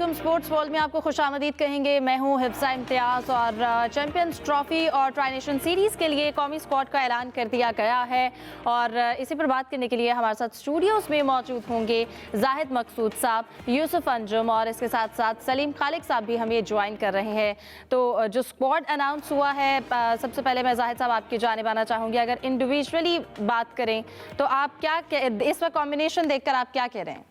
वालेकुम। Sports world में आपको खुशामदीद कहेंगे। मैं हूं हिफ्सा इम्तियाज़ और चैंपियंस ट्रॉफी और ट्राई नेशन सीरीज़ के लिए कौमी स्क्वाड का ऐलान कर दिया गया है और इसी पर बात करने के लिए हमारे साथ स्टूडियोज़ में मौजूद होंगे जाहिद मकसूद साहब, यूसुफ अंजुम और इसके साथ साथ सलीम खालिक साहब भी हमें ज्वाइन कर रहे हैं। तो जो स्क्वाड अनाउंस हुआ है, सबसे पहले मैं जाहिद साहब आपकी जानिब आना चाहूँगी। अगर इंडिविजुअली बात करें तो आप क्या इस वक्त कॉम्बिनेशन देखकर आप क्या कह रहे हैं?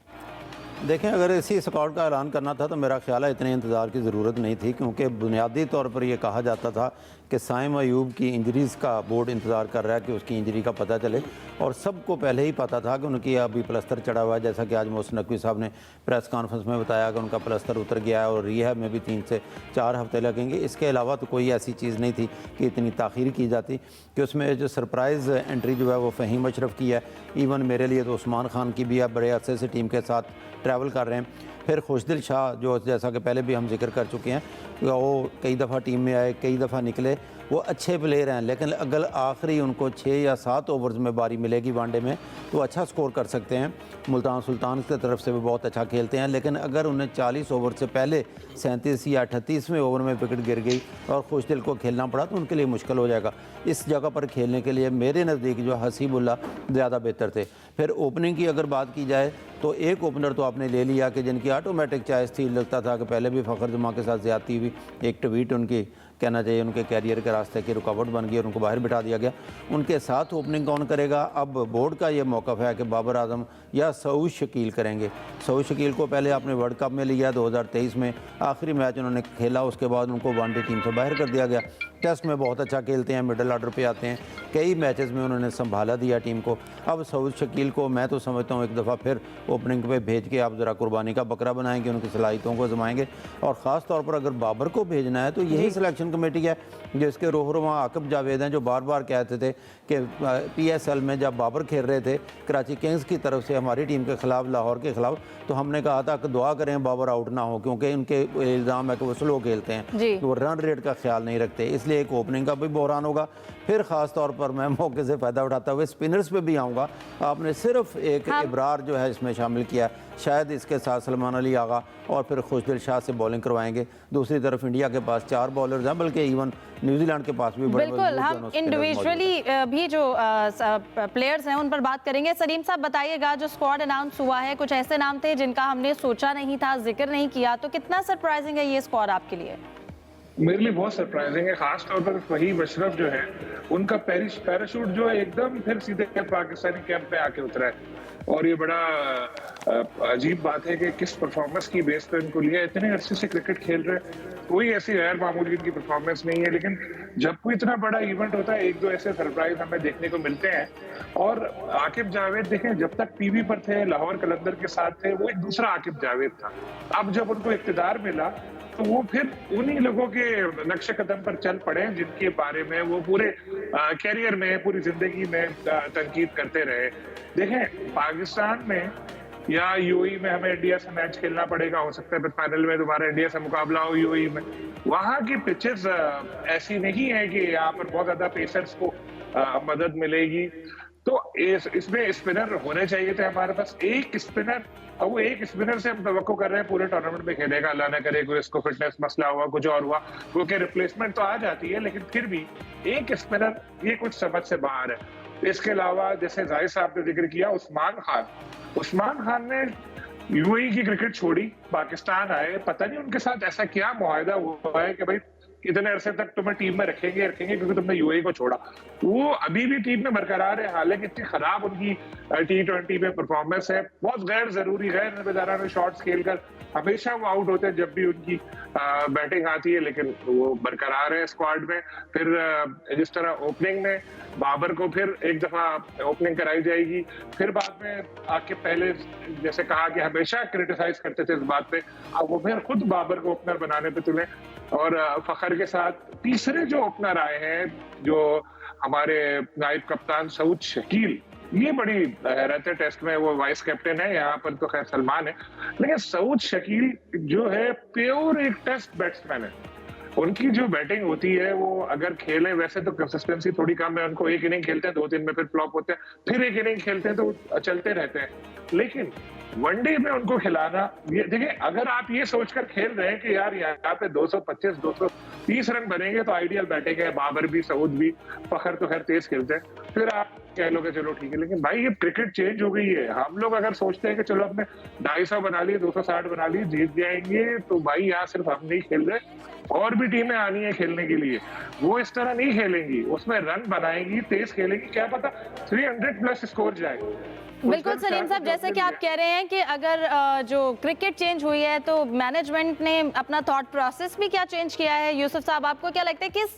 देखें, अगर इसी स्क्वाड का ऐलान करना था तो मेरा ख्याल है इतने इंतज़ार की ज़रूरत नहीं थी, क्योंकि बुनियादी तौर पर यह कहा जाता था कि साइम अयूब की इंजरीज़ का बोर्ड इंतज़ार कर रहा है कि उसकी इंजरी का पता चले, और सबको पहले ही पता था कि उनकी अभी प्लस्तर चढ़ा हुआ है। जैसा कि आज मोहसिन नकवी साहब ने प्रेस कॉन्फ्रेंस में बताया कि उनका प्लस्तर उतर गया है और रिहैब में भी 3 से 4 हफ्ते लगेंगे। इसके अलावा तो कोई ऐसी चीज़ नहीं थी कि इतनी ताख़ीर की जाती, कि उसमें जो सरप्राइज़ एंट्री जो है वो फ़हीम अशरफ की है। इवन मेरे लिए तो उस्मान खान की भी है, बड़े अरसे से टीम के साथ ट्रैवल कर रहे हैं। फिर खुशदिल शाह जो जैसा कि पहले भी हम जिक्र कर चुके हैं, वो कई दफ़ा टीम में आए, कई दफ़ा निकले, वो अच्छे प्लेयर हैं, लेकिन अगर आखिरी उनको 6 या 7 ओवर्स में बारी मिलेगी वनडे में तो अच्छा स्कोर कर सकते हैं। मुल्तान सुल्तान की तरफ से भी बहुत अच्छा खेलते हैं, लेकिन अगर उन्हें 40 ओवर से पहले 37 या 38वें ओवर में विकेट गिर गई और खुशदिल को खेलना पड़ा तो उनके लिए मुश्किल हो जाएगा। इस जगह पर खेलने के लिए मेरे नज़दीक जो हसीबुल्ला ज़्यादा बेहतर थे। फिर ओपनिंग की अगर बात की जाए तो एक ओपनर तो आपने ले लिया कि जिनकी ऑटोमेटिक चॉइस थी। लगता था कि पहले भी फ़खर जमा के साथ ज़्यादती हुई, एक ट्वीट उनकी कहना चाहिए उनके कैरियर के रास्ते की रुकावट बन गई और उनको बाहर बिठा दिया गया। उनके साथ ओपनिंग कौन करेगा? अब बोर्ड का ये मौक़िफ़ है कि बाबर आजम या सऊद शकील करेंगे। सऊद शकील को पहले आपने वर्ल्ड कप में लिया 2023 में, आखिरी मैच उन्होंने खेला, उसके बाद उनको वनडे टीम से बाहर कर दिया गया। टेस्ट में बहुत अच्छा खेलते हैं, मिडल ऑर्डर पे आते हैं, कई मैचेस में उन्होंने संभाला दिया टीम को। अब सऊद शकील को मैं तो समझता हूँ एक दफ़ा फिर ओपनिंग पे भेज के आप ज़रा कुर्बानी का बकरा बनाएंगे, उनकी सलाहियतों को आजमाएंगे। और ख़ास तौर पर अगर बाबर को भेजना है तो यही सिलेक्शन कमेटी है जिसके रोहरुमा आकिब जावेद हैं, जो बार बार कहते थे कि PSL में जब बाबर खेल रहे थे कराची किंग्स की तरफ से हमारी टीम के ख़िलाफ़, लाहौर के ख़िलाफ़, तो हमने कहा था कि दुआ करें बाबर आउट ना हो, क्योंकि इनके इल्ज़ाम है कि वो स्लो खेलते हैं, तो वो रन रेट का ख्याल नहीं रखते, इसलिए एक ओपनिंग का भी बहरान होगा। फिर ख़ास तौर पर मैं मौके से फ़ायदा उठाता हुए स्पिनर्स पे भी आऊँगा। आपने सिर्फ एक इब्रार जो है इसमें शामिल किया, शायद इसके साथ सलमान अली आगा और फिर खुशदिल शाह से बॉलिंग करवाएंगे। दूसरी तरफ इंडिया के पास 4 बॉलर्स हैं, बल्कि इवन न्यूजीलैंड के पास भी बिल्कुल हम इंडिविजुअली भी जो प्लेयर्स हैं उन पर बात करेंगे। सलीम साहब बताइएगा, जो स्क्वाड अनाउंस हुआ है कुछ ऐसे नाम थे जिनका हमने सोचा नहीं था, जिक्र नहीं किया, तो कितना सरप्राइजिंग है ये स्क्वाड आपके लिए? मेरे लिए बहुत सरप्राइजिंग है, खास तौर पर फहीम अशरफ जो है उनका पैराशूट जो है एकदम फिर सीधे पाकिस्तानी कैंप पे आके उतरा है। और ये बड़ा अजीब बात है कि किस परफॉर्मेंस की बेस पे उनको लिया। इतने अरसे से क्रिकेट खेल रहे हैं, कोई ऐसी गैर मामूली इनकी परफॉर्मेंस नहीं है, लेकिन जब कोई इतना बड़ा इवेंट होता है 1-2 ऐसे सरप्राइज हमें देखने को मिलते हैं। और आकिब जावेद देखें, जब तक टीवी पर थे, लाहौर कलंदर के साथ थे, वो एक दूसरा आकिब जावेद था। अब जब उनको इख्तिदार मिला तो वो फिर उन्हीं लोगों के नक्शे कदम पर चल पड़े जिनके बारे में वो पूरे कैरियर में, पूरी जिंदगी में तनकीद करते रहे। देखें, पाकिस्तान में या यूएई में हमें इंडिया से मैच खेलना पड़ेगा, हो सकता है फाइनल में तुम्हारा इंडिया से मुकाबला हो यूएई में। वहां की पिचेस ऐसी नहीं है कि यहाँ पर बहुत ज्यादा पेसर्स को मदद मिलेगी। तो इसमें स्पिनर होने चाहिए थे हमारे पास, एक स्पिनर, और वो एक स्पिनर से हम तवक्को कर रहे हैं पूरे टूर्नामेंट में खेलेगा। अल्लाह ना करे कोई इसको फिटनेस मसला हुआ, कुछ और हुआ, क्योंकि रिप्लेसमेंट तो आ जाती है, लेकिन फिर भी एक स्पिनर ये कुछ समझ से बाहर है। इसके अलावा जैसे जाहिद साहब ने जिक्र किया, उस्मान खान ने यूएई की क्रिकेट छोड़ी, पाकिस्तान आए, पता नहीं उनके साथ ऐसा क्या मुआहदा हुआ है कि भाई इतने अरसे तक तुम्हें टीम में रखेंगे क्योंकि तुमने यूएई को छोड़ा। वो अभी भी टीम में बरकरार है, हालांकि इतनी खराब उनकी T20 में परफॉर्मेंस है, बहुत गैर जरूरी, गैर जिम्मेदाराना शॉट्स खेलकर हमेशा वो आउट होते हैं जब भी उनकी बैटिंग आती है, लेकिन वो बरकरार है स्क्वाड में। फिर जिस तरह ओपनिंग में बाबर को फिर एक दफा ओपनिंग कराई जाएगी, फिर बाद में आके पहले जैसे कहा कि हमेशा क्रिटिसाइज करते थे इस बात पे, अब वो फिर खुद बाबर को ओपनर बनाने पे तुले। और फखर के साथ तीसरे जो ओपनर आए हैं, जो हमारे नायब कप्तान सऊद शकील, ये बड़ी हैरत है। टेस्ट में वो वाइस कैप्टन है, यहाँ पर तो खैर सलमान है, लेकिन सऊद शकील जो है प्योर एक टेस्ट बैट्समैन है। उनकी जो बैटिंग होती है वो अगर खेलें, वैसे तो कंसिस्टेंसी थोड़ी कम है, उनको एक इनिंग खेलते हैं, 2-3 में फिर फ्लॉप होते हैं, फिर एक इनिंग खेलते हैं तो चलते रहते हैं, लेकिन वनडे में उनको खिलाना, ये देखिए अगर आप ये सोचकर खेल रहे हैं कि यार यहाँ पे 225 230 रन बनेंगे तो आइडियल बैटिंग है, बाबर भी, सऊद भी, फखर तो खैर तेज खेलते हैं, फिर आप कह लोगे चलो ठीक है। लेकिन भाई ये क्रिकेट चेंज हो गई है। हम लोग अगर सोचते हैं कि चलो अपने 250 बना लिए, 260 बना लिए, जीत जाएंगे, तो भाई यहाँ सिर्फ हम नहीं खेल रहे, और भी टीमें आनी है खेलने के लिए। वो इस तरह नहीं खेलेंगी, उसमें रन बनाएंगी, तेज खेलेंगी, क्या पता 300 प्लस स्कोर जाए। बिल्कुल सलीम साहब, जैसे कि आप कह रहे हैं कि अगर जो क्रिकेट चेंज हुई है तो मैनेजमेंट ने अपना थॉट प्रोसेस भी क्या चेंज किया है। यूसुफ साहब, आपको क्या लगता है किस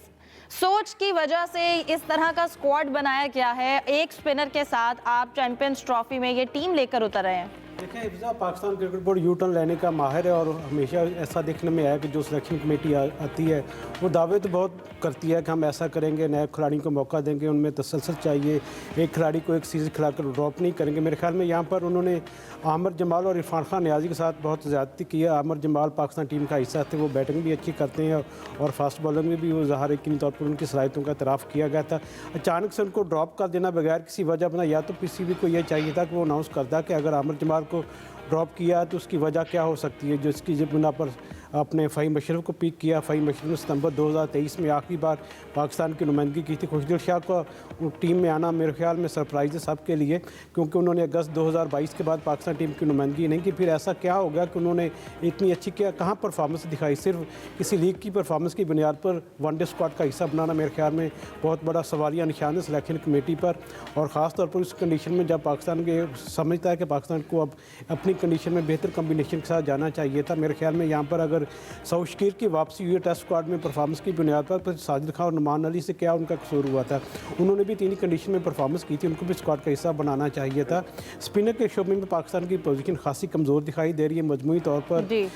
सोच की वजह से इस तरह का स्क्वाड बनाया गया है? एक स्पिनर के साथ आप चैंपियंस ट्रॉफी में ये टीम लेकर उतर रहे हैं। देखिए Hifza Pakistan cricket board U turn लेने का माहिर है और हमेशा ऐसा देखने में आया कि जो सिलेक्शन कमेटी आती है वो दावे तो बहुत करती है कि हम ऐसा करेंगे, नए खिलाड़ी को मौका देंगे, उनमें तसलसल चाहिए, एक खिलाड़ी को एक सीज़न खिलाकर ड्रॉप नहीं करेंगे। मेरे ख्याल में यहाँ पर उन्होंने आमिर जमाल और इरफान खान नियाज़ी के साथ बहुत ज़्यादती की है। आमिर जमाल पाकिस्तान टीम का हिस्सा थे, वो बैटिंग भी अच्छी करते हैं और फास्ट बॉलिंग में भी वो ज़ाहिर यकीनी तौर पर उनकी सलाहियतों का इतराफ़ किया गया था। अचानक से उनको ड्रॉप कर देना बगैर किसी वजह बना, या तो PCB को यह चाहिए था कि वो अनाउंस करता कि अगर आमिर जमाल को ड्रॉप किया तो उसकी वजह क्या हो सकती है, जो इसकी बिना पर अपने फ़हीम अशरफ को पिक किया। फ़हीम अशरफ ने सितंबर 2023 में आखिरी बार पाकिस्तान की नुमाइंदगी की थी। खुशदिल शाह को टीम में आना मेरे ख्याल में सरप्राइज़ है सबके लिए, क्योंकि उन्होंने अगस्त 2022 के बाद पाकिस्तान टीम की नुमाइंदगी नहीं की। फिर ऐसा क्या हो गया कि उन्होंने इतनी अच्छी कहाँ परफॉर्मेंस दिखाई? सिर्फ किसी लीग की परफॉर्मेंस की बुनियाद पर वनडे स्क्वाड का हिस्सा बनाना मेरे ख्याल में बहुत बड़ा सवालिया निशान है सिलेक्शन कमेटी पर, और ख़ास तौर पर उस कंडीशन में जब पाकिस्तान के समझता है कि पाकिस्तान को अब अपनी कंडीशन में बेहतर कम्बिनेशन के साथ जाना चाहिए था। मेरे ख्याल में यहाँ पर अगर सऊशकीर की वापसी हुई टेस्ट स्क्वाड में परफॉर्मेंस की बुनियाद पर साजिद खान और नुमान अली से क्या उनका कसूर हुआ था? उन्होंने भी तीन कंडीशन में परफॉर्मेंस की थी, उनको भी स्क्वाड का हिस्सा बनाना चाहिए था। स्पिनर के शोबे में पाकिस्तान की पोजीशन खासी कमज़ोर दिखाई दे रही है मजमूई तौर पर।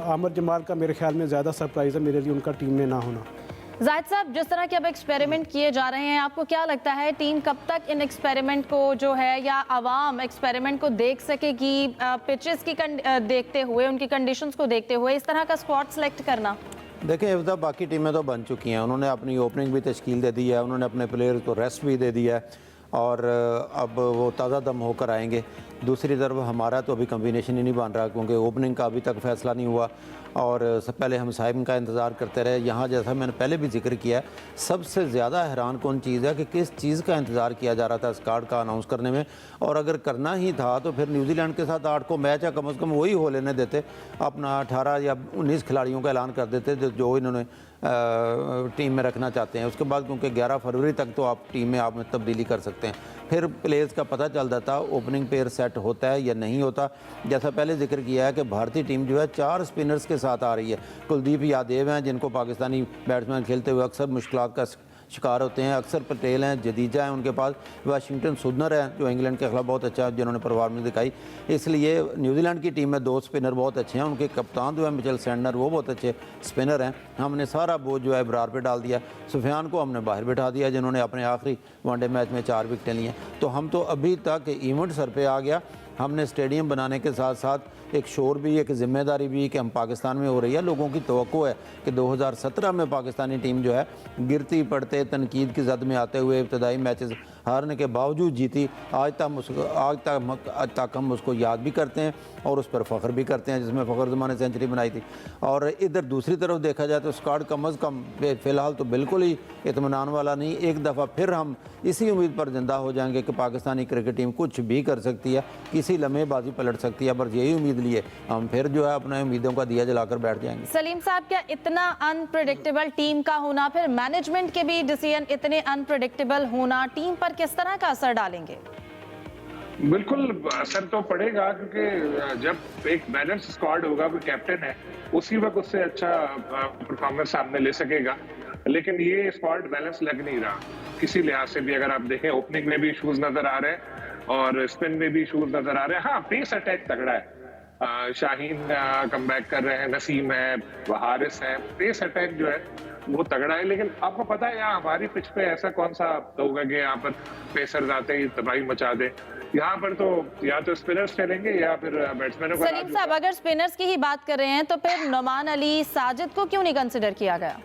आमिर जमाल का मेरे ख्याल में ज़्यादा सरप्राइज़ है मेरे लिए उनका टीम में ना होना। जाहिद साहब, जिस तरह के अब एक्सपेरिमेंट किए जा रहे हैं, आपको क्या लगता है टीम कब तक इन एक्सपेरिमेंट को जो है, या आवाम एक्सपेरिमेंट को देख सकेगी? पिचेस की देखते हुए, उनकी कंडीशंस को देखते हुए इस तरह का स्क्वाड सेलेक्ट करना? देखिए हिफ्ज़ा, बाकी टीमें तो बन चुकी हैं, उन्होंने अपनी ओपनिंग भी तश्कील दे दी है, उन्होंने अपने प्लेयर को रेस्ट भी दे दिया है और अब वो ताज़ा दम होकर आएंगे। दूसरी तरफ हमारा तो अभी कम्बिनेशन ही नहीं बन रहा, क्योंकि ओपनिंग का अभी तक फैसला नहीं हुआ और सब पहले हम साइम का इंतज़ार करते रहे। यहाँ जैसा मैंने पहले भी जिक्र किया है, सबसे ज़्यादा हैरान कौन चीज़ है कि किस चीज़ का इंतज़ार किया जा रहा था स्क्वाड का अनाउंस करने में, और अगर करना ही था तो फिर न्यूजीलैंड के साथ 8 को मैच है, कम से कम वही हो लेने देते, अपना 18 या 19 खिलाड़ियों का ऐलान कर देते जो इन्होंने टीम में रखना चाहते हैं। उसके बाद क्योंकि 11 फरवरी तक तो आप टीम में आप में तब्दीली कर सकते हैं, फिर प्लेयर्स का पता चल जाता ओपनिंग पेयर सेट होता है या नहीं होता। जैसा पहले जिक्र किया है कि भारतीय टीम जो है 4 स्पिनर्स के साथ आ रही है। कुलदीप यादव हैं जिनको पाकिस्तानी बैट्समैन खेलते हुए अक्सर मुश्किलात का शिकार होते हैं, अक्सर पटेल हैं, जदीजा हैं उनके पास, वाशिंगटन सुंदर हैं जो इंग्लैंड के खिलाफ बहुत अच्छा है, जिन्होंने परफॉर्मेंस दिखाई। इसलिए न्यूजीलैंड की टीम में 2 स्पिनर बहुत अच्छे हैं, उनके कप्तान जो है मिचेल सैंडनर, वो बहुत अच्छे स्पिनर हैं। हमने सारा बोझ जो है बरार पे डाल दिया, सुफियान को हमने बाहर बिठा दिया जिन्होंने अपने आखिरी वनडे मैच में 4 विकेटें ली हैं। तो हम तो अभी तक इवेंट सर पे आ गया। हमने स्टेडियम बनाने के साथ साथ एक शोर भी, एक जिम्मेदारी भी कि हम पाकिस्तान में हो रही है। लोगों की तवक्को है कि 2017 में पाकिस्तानी टीम जो है गिरती पड़ते तनकीद की जद में आते हुए इब्तदाई मैचेस हारने के बावजूद जीती। आज तक हम उसको याद भी करते हैं और उस पर फ़ख्र भी करते हैं, जिसमें फ़ख्र ज़मान ने सेंचुरी बनाई थी। और इधर दूसरी तरफ देखा जाए तो स्क्वाड कम अज़ कम फ़िलहाल तो बिल्कुल ही इत्मीनान वाला नहीं। एक दफ़ा फिर हम इसी उम्मीद पर ज़िंदा हो जाएंगे कि पाकिस्तानी क्रिकेट टीम कुछ भी कर सकती है, किसी लम्हे बाजी पलट सकती है। बस यही उम्मीद लिए हम फिर जो है अपने उम्मीदों का दिया जलाकर बैठ जाएंगे। सलीम साहब, क्या इतना अनप्रेडिक्टेबल टीम का होना, फिर मैनेजमेंट के भी डिसीजन इतने अनप्रेडिक्टेबल होना टीम पर किस तरह का असर डालेंगे? बिल्कुल असर तो पड़ेगा, क्योंकि जब एक बैलेंस स्क्वाड होगा, कोई कैप्टन है उसी वक्त उससे अच्छा परफॉर्मेंस सामने ले सकेगा। लेकिन ये स्क्वाड बैलेंस लग नहीं रहा किसी लिहाज से भी। अगर आप देखें ओपनिंग में भी इशूज नजर आ रहे हैं और स्पिन में भी इशूज नजर आ रहे हैं। हाँ, पेस अटैक तगड़ा है, शाहीन कमबैक कर रहे हैं, नसीम है, हारिस है, पेस अटैक जो है वो तगड़ा है। लेकिन आपको पता है यहाँ हमारी पिच पे ऐसा कौन सा होगा कि यहाँ पर पेसर्स आते ही तबाही मचा दे। यहाँ पर तो या तो स्पिनर्स चलेंगे या फिर बैट्समैनों का। सलीम साहब, अगर स्पिनर्स की ही बात कर रहे हैं तो फिर नुमान अली, साजिद को क्यों नहीं कंसिडर किया गया?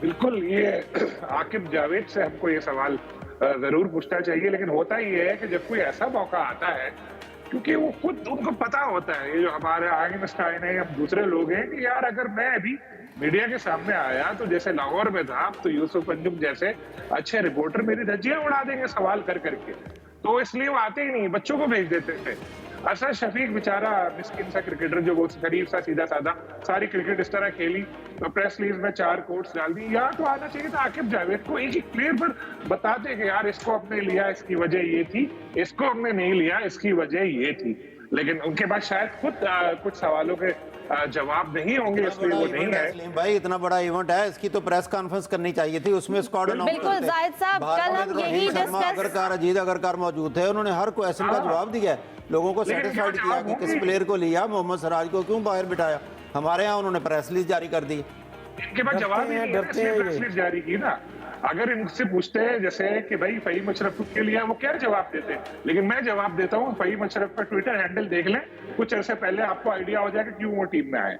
बिल्कुल, ये आकिब जावेद से हमको ये सवाल जरूर पूछना चाहिए। लेकिन होता ही है कि जब कोई ऐसा मौका आता है क्योंकि वो खुद उनको पता होता है, ये जो हमारे आइंस्टाइन है या दूसरे लोग हैं, कि यार अगर मैं अभी मीडिया के सामने आया तो जैसे लाहौर में था तो यूसुफ अंजुम जैसे अच्छे रिपोर्टर मेरी धज्जियां उड़ा देंगे सवाल कर करके, तो इसलिए वो आते ही नहीं, बच्चों को भेज देते थे। असद शफीक बेचारा मिस्किन सा क्रिकेटर जो बहुत शरीफ सा सीधा साधा, सारी क्रिकेट इस तरह खेली तो प्रेस रिलीज में 4 कोट्स डाल दी। या तो आना चाहिए था आकिब जावेद को, एक एक प्लेयर पर बताते कि यार इसको हमने लिया इसकी वजह ये थी, इसको हमने नहीं लिया इसकी वजह ये थी। लेकिन उनके बाद शायद खुद कुछ सवालों के जवाब नहीं होंगे, इसलिए वो नहीं है। सलीम भाई इतना बड़ा इवेंट है, इसकी तो प्रेस कॉन्फ्रेंस करनी चाहिए थी, उसमें स्क्वाड अनाउंस करते। बिल्कुल जाहिद साहब, कल हम यही डिस्कस, अगरकार अजीत अगरकार मौजूद थे, उन्होंने हर क्वेश्चन का जवाब दिया है, लोगों को सेटिस्फाइड किया कि किस प्लेयर को लिया, मोहम्मद सिराज को क्यों बाहर बिठाया। हमारे यहाँ उन्होंने प्रेस रिलीज जारी कर दी, इनके बाद जवाब ही नहीं, प्रेस रिलीज जारी की ना। अगर इनसे पूछते हैं जैसे कि भाई फहीम अशरफ के लिए, वो क्या जवाब देते हैं, लेकिन मैं जवाब देता हूँ, फहीम अशरफ का ट्विटर हैंडल देख लें, कुछ अर्से पहले आपको आइडिया हो जाएगा क्यों वो टीम में आए।